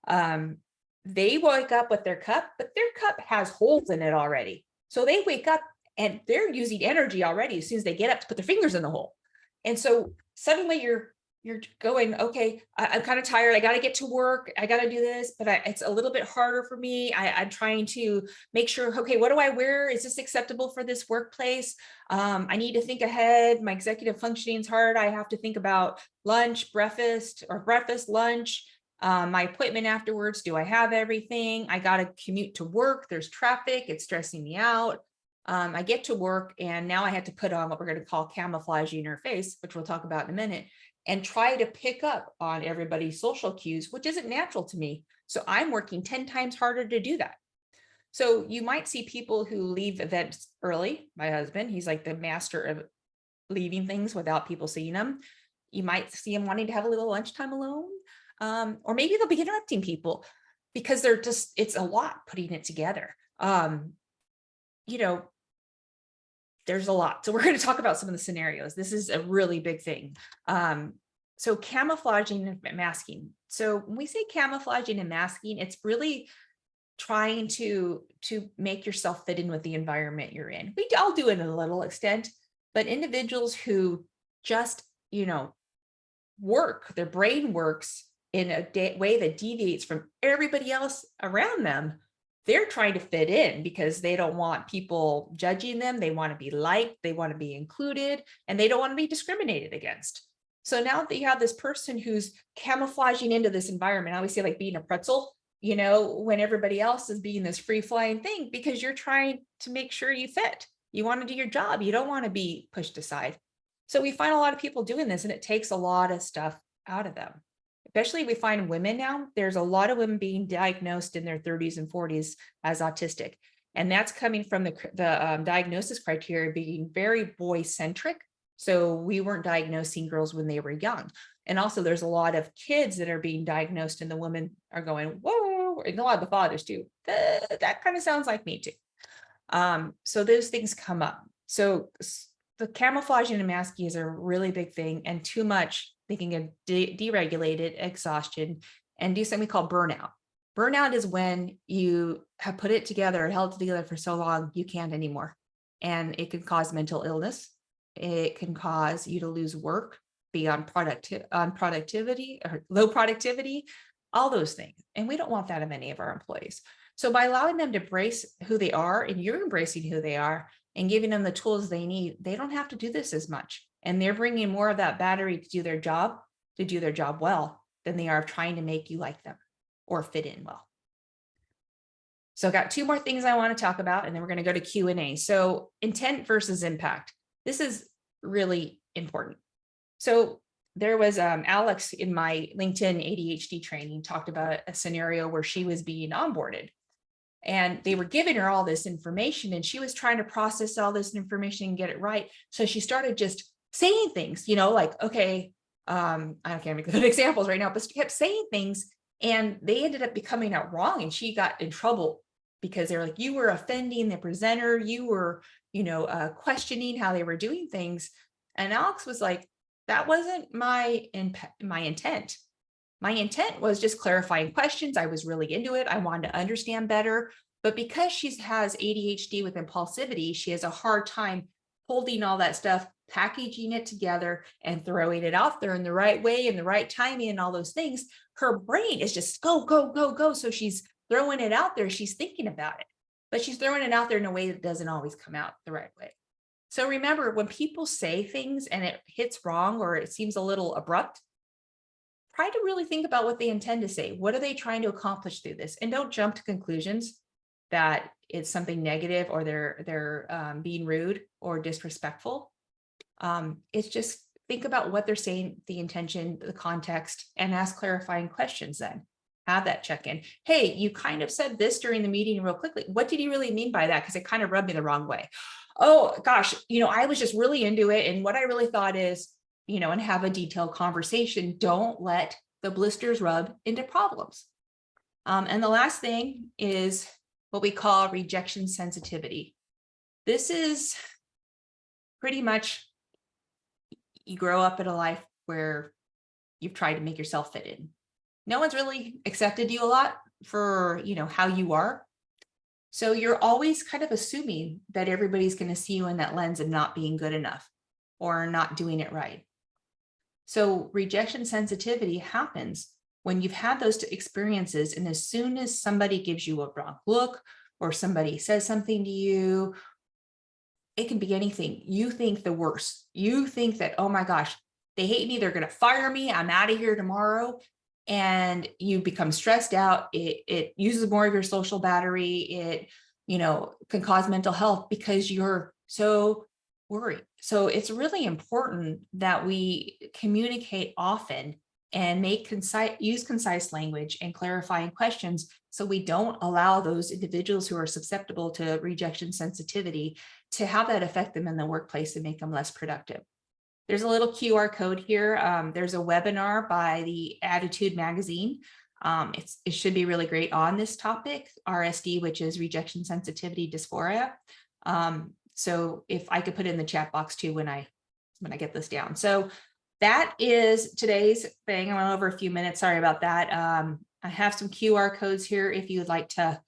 They wake up with their cup, but their cup has holes in it already. So they wake up and they're using energy already as soon as they get up to put their fingers in the hole. And so suddenly you're going, okay, I'm kind of tired. I got to get to work. I got to do this, but it's a little bit harder for me. I'm trying to make sure, okay, what do I wear? Is this acceptable for this workplace? I need to think ahead. My executive functioning is hard. I have to think about lunch, breakfast, lunch, my appointment afterwards. Do I have everything? I got to commute to work. There's traffic. It's stressing me out. I get to work and now I have to put on what we're going to call camouflaging your face, which we'll talk about in a minute, and try to pick up on everybody's social cues, which isn't natural to me. So I'm working 10 times harder to do that. So you might see people who leave events early. My husband, he's like the master of leaving things without people seeing them. You might see him wanting to have a little lunchtime alone. Or maybe they'll be interrupting people because it's a lot putting it together. There's a lot. So we're going to talk about some of the scenarios. This is a really big thing. So camouflaging and masking. So when we say camouflaging and masking, it's really trying to make yourself fit in with the environment you're in. We all do it in a little extent, but individuals who just, their brain works in a way that deviates from everybody else around them, they're trying to fit in because they don't want people judging them. They want to be liked, they want to be included, and they don't want to be discriminated against. So now that you have this person who's camouflaging into this environment, I always say like being a pretzel, when everybody else is being this free flying thing, because you're trying to make sure you fit. You want to do your job. You don't want to be pushed aside. So we find a lot of people doing this, and it takes a lot of stuff out of them. Especially we find women now, there's a lot of women being diagnosed in their 30s and 40s as autistic. And that's coming from the diagnosis criteria being very boy-centric. So we weren't diagnosing girls when they were young. And also there's a lot of kids that are being diagnosed and the women are going, whoa, and a lot of the fathers too. That kind of sounds like me too. So those things come up. So the camouflaging and masking is a really big thing, and too much, they can get deregulated, exhaustion, and do something we call burnout. Burnout is when you have put it together and held it together for so long, you can't anymore. And it can cause mental illness. It can cause you to lose work, be on productivity or low productivity, all those things. And we don't want that of any of our employees. So by allowing them to embrace who they are, and you're embracing who they are and giving them the tools they need, they don't have to do this as much. And they're bringing more of that battery to do their job well, than they are trying to make you like them or fit in well. So I've got two more things I want to talk about, and then we're going to go to Q&A. So intent versus impact. This is really important. So there was Alex in my LinkedIn ADHD training talked about a scenario where she was being onboarded. And they were giving her all this information and she was trying to process all this information and get it right. So she started just saying things, like, okay, I can't make good examples right now, but she kept saying things and they ended up becoming out wrong. And she got in trouble because they were like, you were offending the presenter. You were, questioning how they were doing things. And Alex was like, that wasn't my intent. My intent was just clarifying questions. I was really into it. I wanted to understand better. But because she has ADHD with impulsivity, she has a hard time holding all that stuff, packaging it together and throwing it out there in the right way and the right timing and all those things. Her brain is just go, go, go, go. So she's throwing it out there. She's thinking about it, but she's throwing it out there in a way that doesn't always come out the right way. So remember, when people say things and it hits wrong or it seems a little abrupt, try to really think about what they intend to say. What are they trying to accomplish through this? And don't jump to conclusions that it's something negative or they're being rude or disrespectful. It's just think about what they're saying, the intention, the context, and ask clarifying questions then. Have that check-in. Hey, you kind of said this during the meeting real quickly. What did you really mean by that? Because it kind of rubbed me the wrong way. Oh gosh, I was just really into it. And what I really thought is, and have a detailed conversation. Don't let the blisters rub into problems. And the last thing is what we call rejection sensitivity. This is pretty much, you grow up in a life where you've tried to make yourself fit in. No one's really accepted you a lot for, how you are. So you're always kind of assuming that everybody's going to see you in that lens of not being good enough or not doing it right. So rejection sensitivity happens when you've had those experiences. And as soon as somebody gives you a wrong look or somebody says something to you, it can be anything. You think the worst. You think that, oh my gosh, they hate me. They're going to fire me. I'm out of here tomorrow. And you become stressed out. It uses more of your social battery. It, can cause mental health because you're so worried. So it's really important that we communicate often and use concise language and clarifying questions so we don't allow those individuals who are susceptible to rejection sensitivity to have that affect them in the workplace and make them less productive. There's a little QR code here. There's a webinar by the Attitude magazine. It should be really great on this topic, RSD, which is rejection sensitivity dysphoria. So if I could put it in the chat box too when I get this down. So that is today's thing. I went over a few minutes. Sorry about that. I have some QR codes here if you would like to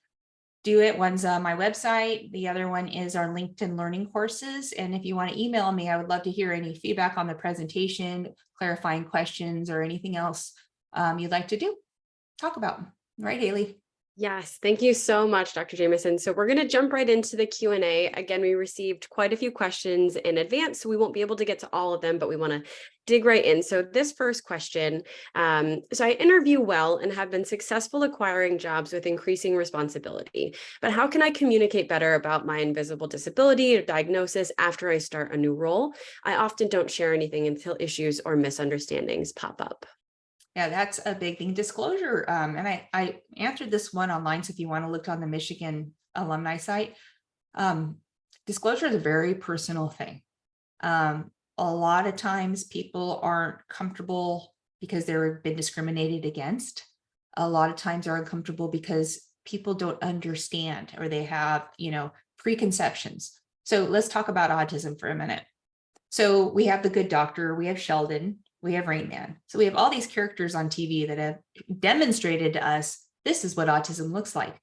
do it. One's on my website. The other one is our LinkedIn learning courses. And if you want to email me, I would love to hear any feedback on the presentation, clarifying questions, or anything else you'd like to talk about. Right, Haley? Yes, thank you so much, Dr. Jamieson. So we're going to jump right into the Q&A. Again, we received quite a few questions in advance, so we won't be able to get to all of them, but we want to dig right in. So this first question, so I interview well and have been successful acquiring jobs with increasing responsibility, but how can I communicate better about my invisible disability or diagnosis after I start a new role? I often don't share anything until issues or misunderstandings pop up. Yeah, that's a big thing. Disclosure. And I answered this one online. So if you want to look on the Michigan alumni site, disclosure is a very personal thing. A lot of times people aren't comfortable because they've been discriminated against. A lot of times they're uncomfortable because people don't understand or they have, preconceptions. So let's talk about autism for a minute. So we have the good doctor, we have Sheldon, we have Rain Man. So we have all these characters on TV that have demonstrated to us, this is what autism looks like.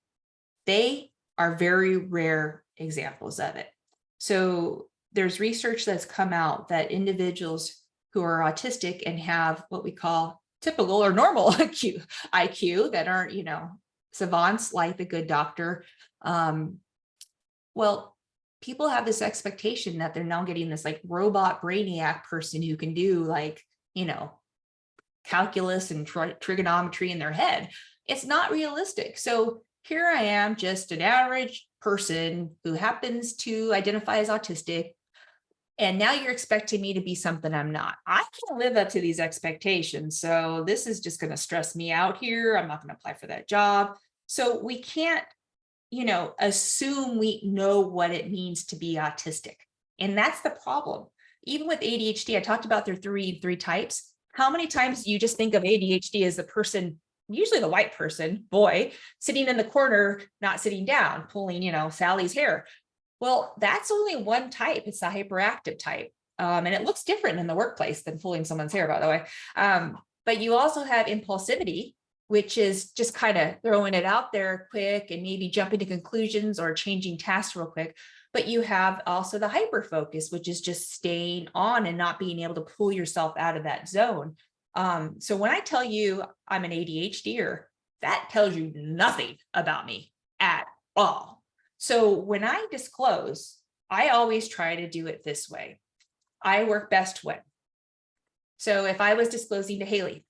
They are very rare examples of it. So there's research that's come out that individuals who are autistic and have what we call typical or normal IQ that aren't, savants like the good doctor. Well, people have this expectation that they're now getting this like robot brainiac person who can do like, calculus and trigonometry in their head. It's not realistic. So here I am, just an average person who happens to identify as autistic. And now you're expecting me to be something I'm not. I can't live up to these expectations. So this is just going to stress me out here. I'm not going to apply for that job. So we can't assume we know what it means to be autistic. And that's the problem. Even with ADHD, I talked about their three types. How many times do you just think of ADHD as the person, usually the white person, boy, sitting in the corner, not sitting down, pulling, Sally's hair? Well, that's only one type. It's the hyperactive type. And it looks different in the workplace than pulling someone's hair, by the way. But you also have impulsivity, which is just kind of throwing it out there quick and maybe jumping to conclusions or changing tasks real quick. But you have also the hyper focus, which is just staying on and not being able to pull yourself out of that zone. So when I tell you I'm an ADHDer, that tells you nothing about me at all. So when I disclose, I always try to do it this way. I work best when. So if I was disclosing to Haley,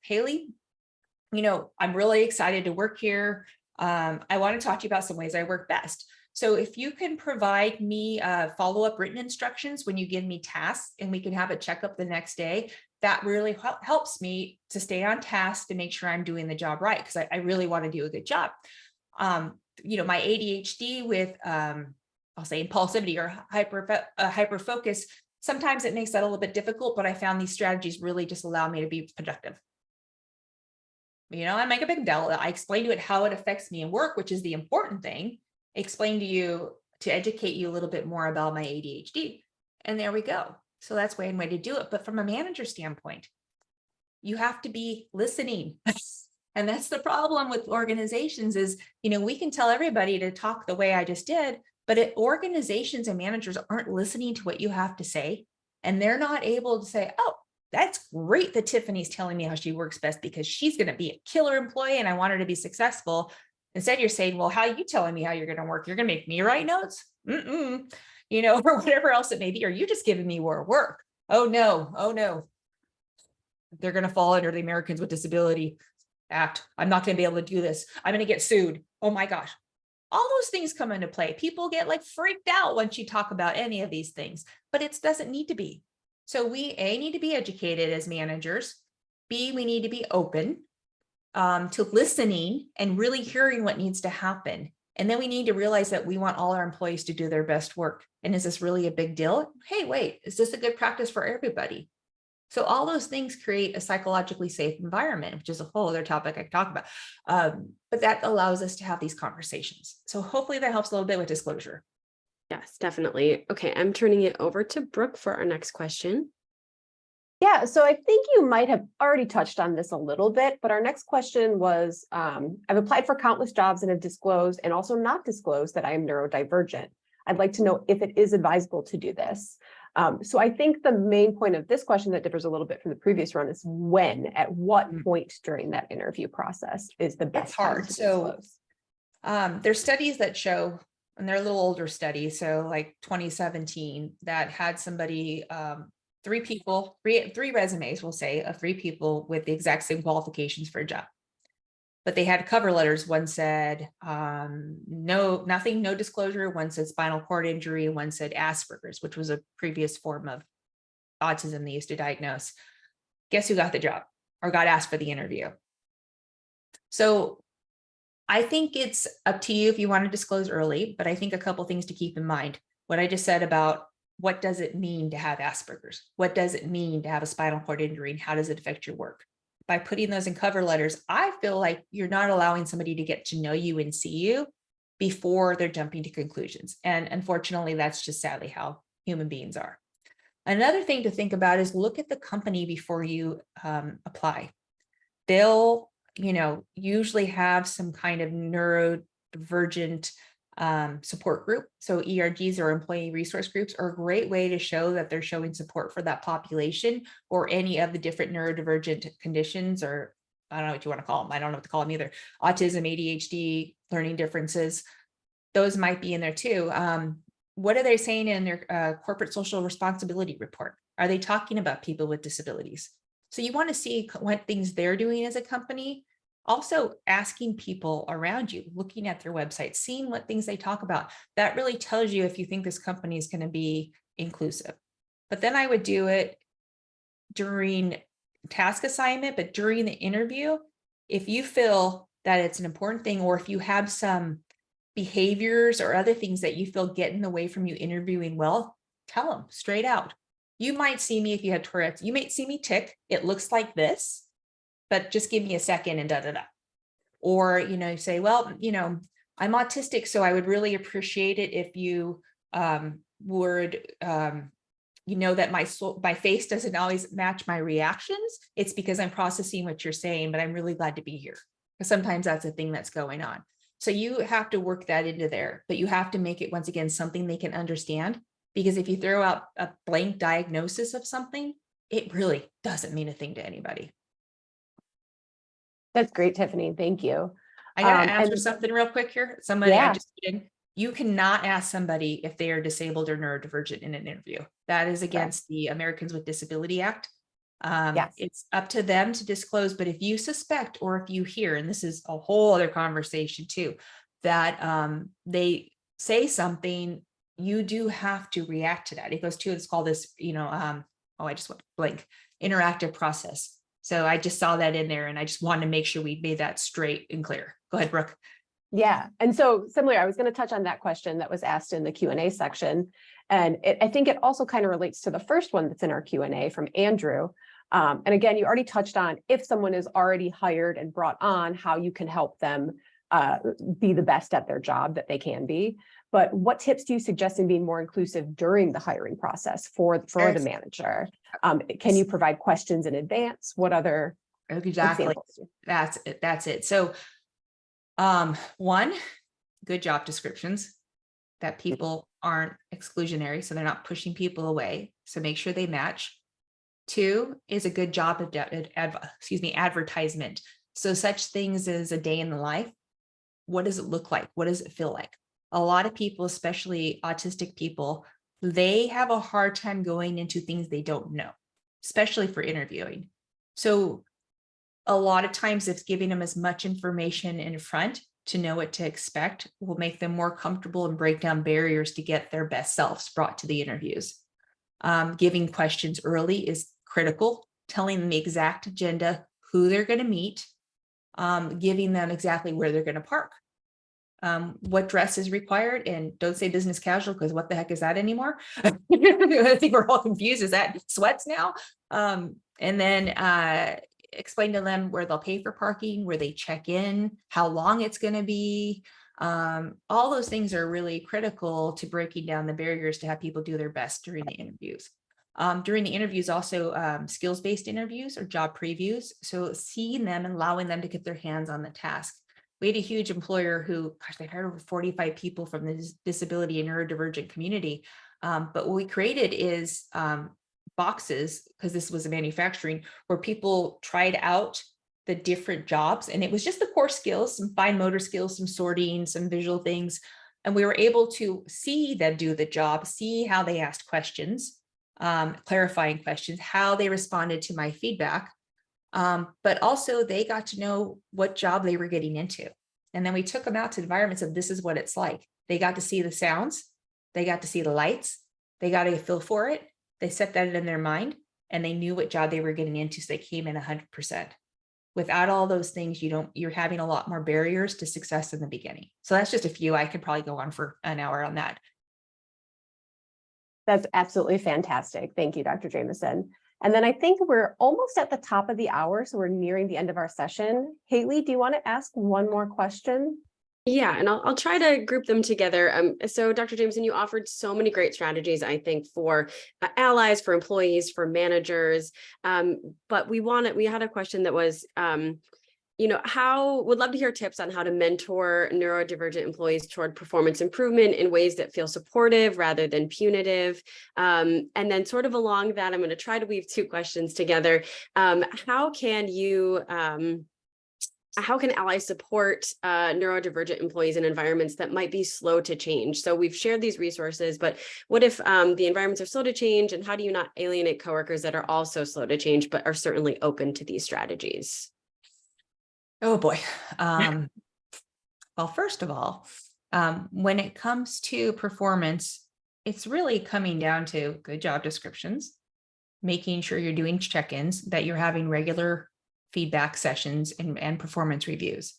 I'm really excited to work here. I want to talk to you about some ways I work best. So if you can provide me follow-up written instructions when you give me tasks and we can have a checkup the next day, that really helps me to stay on task to make sure I'm doing the job right, because I really want to do a good job. My ADHD with, I'll say impulsivity or hyper focus, sometimes it makes that a little bit difficult, but I found these strategies really just allow me to be productive. I make a big deal. I explain to it how it affects me in work, which is the important thing. Explain to you to educate you a little bit more about my ADHD. And there we go. So that's one way to do it. But from a manager standpoint, you have to be listening. And that's the problem with organizations is, we can tell everybody to talk the way I just did, but organizations and managers aren't listening to what you have to say. And they're not able to say, oh, that's great that Tiffany's telling me how she works best because she's going to be a killer employee and I want her to be successful. Instead, you're saying, well, how are you telling me how you're going to work? You're going to make me write notes, or whatever else it may be. Or you just giving me more work. Oh, no. They're going to fall under the Americans with Disability Act. I'm not going to be able to do this. I'm going to get sued. Oh my gosh. All those things come into play. People get freaked out once you talk about any of these things, but it doesn't need to be. So we need to be educated as managers. B, we need to be open to listening and really hearing what needs to happen. And then we need to realize that we want all our employees to do their best work. And is this really a big deal? Hey, wait, is this a good practice for everybody? So all those things create a psychologically safe environment, which is a whole other topic I could talk about. But that allows us to have these conversations. So hopefully that helps a little bit with disclosure. Yes, definitely. Okay, I'm turning it over to Brooke for our next question. Yeah, so I think you might have already touched on this a little bit, but our next question was, I've applied for countless jobs and have disclosed and also not disclosed that I am neurodivergent. I'd like to know if it is advisable to do this. So I think the main point of this question that differs a little bit from the previous one is when, at what point during that interview process is the best time to disclose? There's studies that show, and they're a little older studies, so like 2017, that had somebody, three resumes, we'll say, of three people with the exact same qualifications for a job. But they had cover letters. One said nothing, no disclosure. One said spinal cord injury. One said Asperger's, which was a previous form of autism they used to diagnose. Guess who got the job or got asked for the interview? So I think it's up to you if you want to disclose early, but I think a couple things to keep in mind. What I just said about what does it mean to have Asperger's? What does it mean to have a spinal cord injury? And how does it affect your work? By putting those in cover letters, I feel like you're not allowing somebody to get to know you and see you before they're jumping to conclusions. And unfortunately, that's just sadly how human beings are. Another thing to think about is look at the company before you apply. They'll, usually have some kind of neurodivergent support group. So ERGs or employee resource groups are a great way to show that they're showing support for that population or any of the different neurodivergent conditions, or I don't know what you want to call them. I don't know what to call them either. Autism, ADHD, learning differences. Those might be in there too. What are they saying in their corporate social responsibility report? Are they talking about people with disabilities? So you want to see what things they're doing as a company. Also asking people around you, looking at their website, seeing what things they talk about. That really tells you if you think this company is going to be inclusive. But then I would do it during task assignment, but during the interview, if you feel that it's an important thing, or if you have some behaviors or other things that you feel get in the way from you interviewing well, tell them straight out. You might see me if you had Tourette's, you might see me tick. It looks like this, but just give me a second and da da da. Or, say, well, I'm autistic, so I would really appreciate it if you would, that my face doesn't always match my reactions. It's because I'm processing what you're saying, but I'm really glad to be here. Because sometimes that's a thing that's going on. So you have to work that into there, but you have to make it, once again, something they can understand. Because if you throw out a blank diagnosis of something, it really doesn't mean a thing to anybody. That's great, Tiffany. Thank you. I got to answer something real quick here. Somebody Yeah. I just did. You cannot ask somebody if they are disabled or neurodivergent in an interview. That is against the Americans with Disability Act. Yes. It's up to them to disclose, but if you suspect, or if you hear, and this is a whole other conversation too, that they say something, you do have to react to that. It goes to, it's called this, I just went blank, interactive process. So I just saw that in there, and I just wanted to make sure we made that straight and clear. Go ahead, Brooke. Yeah. And so similar, I was going to touch on that question that was asked in the Q&A section. And I think it also kind of relates to the first one that's in our Q&A from Andrew. And again, you already touched on, if someone is already hired and brought on, how you can help them be the best at their job that they can be. But what tips do you suggest in being more inclusive during the hiring process for the manager? Can you provide questions in advance? What other examples? That's it. So one, good job descriptions, that people aren't exclusionary, so they're not pushing people away. So make sure they match. Two is a good job of advertisement. So such things as a day in the life. What does it look like? What does it feel like? A lot of people, especially autistic people, they have a hard time going into things they don't know, especially for interviewing. So a lot of times, it's giving them as much information in front to know what to expect will make them more comfortable and break down barriers to get their best selves brought to the interviews. Giving questions early is critical, telling them the exact agenda, who they're going to meet, giving them exactly where they're going to park, what dress is required, and don't say business casual, because what the heck is that anymore? I think we're all confused. Is that sweats now? And then explain to them where they'll pay for parking, where they check in, how long it's going to be. All those things are really critical to breaking down the barriers to have people do their best during the interviews. During the interviews, also skills-based interviews or job previews. So seeing them and allowing them to get their hands on the task. We had a huge employer who, they hired over 45 people from the disability and neurodivergent community. But what we created is boxes, because this was a manufacturing, where people tried out the different jobs, and it was just the core skills, some fine motor skills, some sorting, some visual things. And we were able to see them do the job, see how they asked questions, clarifying questions, how they responded to my feedback. But also they got to know what job they were getting into. And then we took them out to environments of, this is what it's like. They got to see the sounds, they got to see the lights, they got to feel for it. They set that in their mind, and they knew what job they were getting into. So they came in 100%. Without all those things, you're having a lot more barriers to success in the beginning. So that's just a few. I could probably go on for an hour on that. That's absolutely fantastic. Thank you, Dr. Jamieson. And then I think we're almost at the top of the hour, so we're nearing the end of our session. Haley, do you want to ask one more question? Yeah, and I'll try to group them together. So Dr. Jameson, you offered so many great strategies, I think, for allies, for employees, for managers. But we had a question that was, would love to hear tips on how to mentor neurodivergent employees toward performance improvement in ways that feel supportive rather than punitive. And then sort of along that, I'm going to try to weave two questions together. How can allies support neurodivergent employees in environments that might be slow to change? So we've shared these resources, but what if the environments are slow to change, and how do you not alienate coworkers that are also slow to change, but are certainly open to these strategies? Oh boy. Well, first of all, when it comes to performance, it's really coming down to good job descriptions, making sure you're doing check-ins, that you're having regular feedback sessions and performance reviews.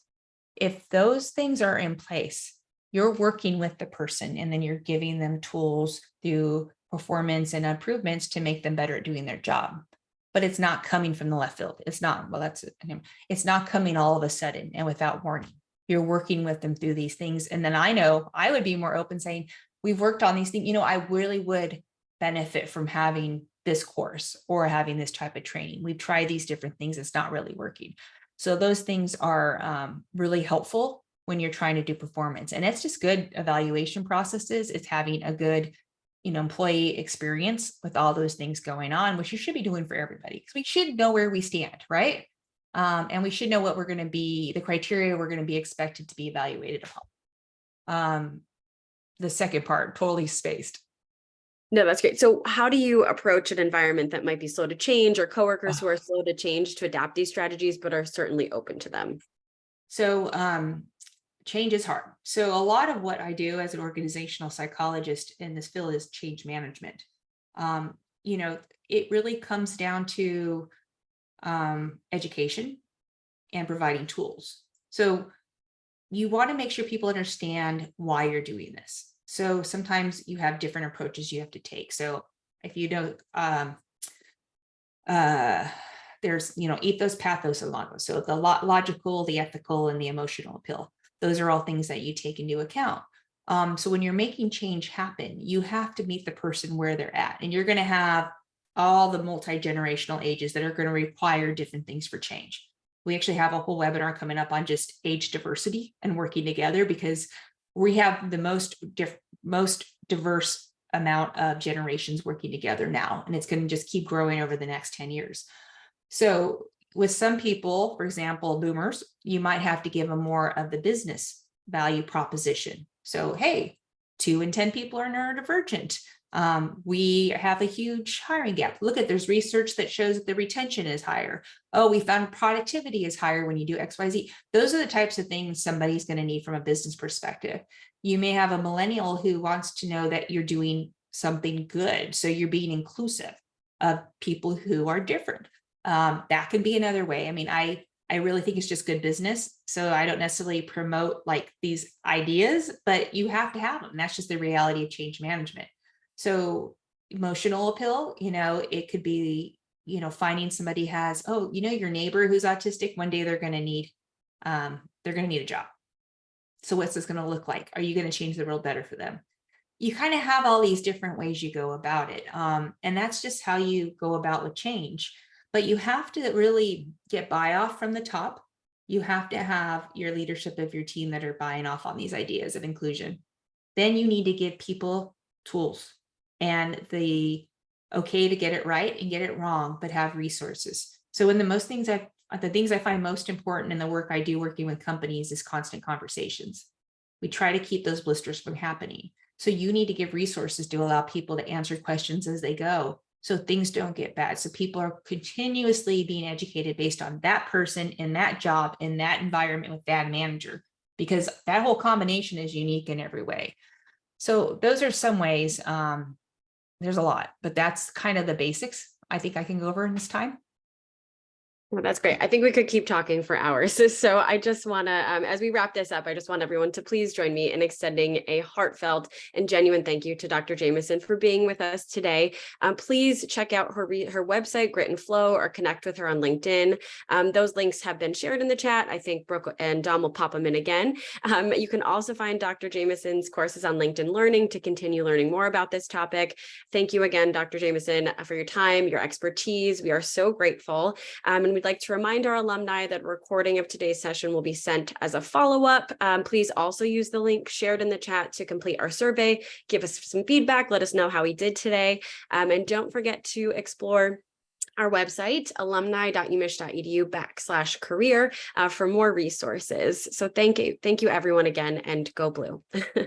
If those things are in place, you're working with the person and then you're giving them tools through performance and improvements to make them better at doing their job. But it's not coming from the left field. It's not, well, that's it's not coming all of a sudden and without warning. You're working with them through these things. And then I know I would be more open saying, we've worked on these things, I really would benefit from having this course or having this type of training. We've tried these different things. It's not really working. So those things are really helpful when you're trying to do performance. And it's just good evaluation processes. It's having a good, employee experience with all those things going on, which you should be doing for everybody, because we should know where we stand, right? And we should know what we're going to be, the criteria we're going to be expected to be evaluated upon. The second part, totally spaced. No, that's great. So how do you approach an environment that might be slow to change, or coworkers who are slow to change to adapt these strategies, but are certainly open to them? So change is hard. So a lot of what I do as an organizational psychologist in this field is change management. It really comes down to education and providing tools. So you want to make sure people understand why you're doing this. So sometimes you have different approaches you have to take. So if there's, ethos, pathos, and logos. So the logical, the ethical, and the emotional appeal. Those are all things that you take into account. So when you're making change happen, you have to meet the person where they're at. And you're going to have all the multi-generational ages that are going to require different things for change. We actually have a whole webinar coming up on just age diversity and working together, because we have the most diverse amount of generations working together now, and it's going to just keep growing over the next 10 years. So with some people, for example, boomers, you might have to give them more of the business value proposition. So, hey, 2 in 10 people are neurodivergent. We have a huge hiring gap. Look at, there's research that shows that the retention is higher. Oh, we found productivity is higher when you do XYZ. Those are the types of things somebody's going to need from a business perspective. You may have a millennial who wants to know that you're doing something good. So you're being inclusive of people who are different. That can be another way. I mean, I really think it's just good business. So I don't necessarily promote like these ideas, but you have to have them. That's just the reality of change management. So emotional appeal, it could be, finding somebody has, your neighbor who's autistic, one day they're going to need a job. So what's this going to look like? Are you going to change the world better for them? You kind of have all these different ways you go about it. And that's just how you go about with change. But you have to really get buy-off from the top. You have to have your leadership of your team that are buying off on these ideas of inclusion. Then you need to give people tools and the okay to get it right and get it wrong, but have resources. So the things I find most important in the work I do working with companies is constant conversations. We try to keep those blisters from happening. So you need to give resources to allow people to answer questions as they go, so things don't get bad. So people are continuously being educated based on that person in that job, in that environment with that manager, because that whole combination is unique in every way. So those are some ways. There's a lot, but that's kind of the basics I think I can go over in this time. Well, that's great. I think we could keep talking for hours. So I just want to, as we wrap this up, I just want everyone to please join me in extending a heartfelt and genuine thank you to Dr. Jamieson for being with us today. Please check out her website, Grit and Flow, or connect with her on LinkedIn. Those links have been shared in the chat. I think Brooke and Dom will pop them in again. You can also find Dr. Jamieson's courses on LinkedIn Learning to continue learning more about this topic. Thank you again, Dr. Jamieson, for your time, your expertise. We are so grateful. And we'd like to remind our alumni that a recording of today's session will be sent as a follow-up. Please also use the link shared in the chat to complete our survey. Give us some feedback. Let us know how we did today. And don't forget to explore our website, alumni.umich.edu/career for more resources. So thank you everyone again, and go Blue.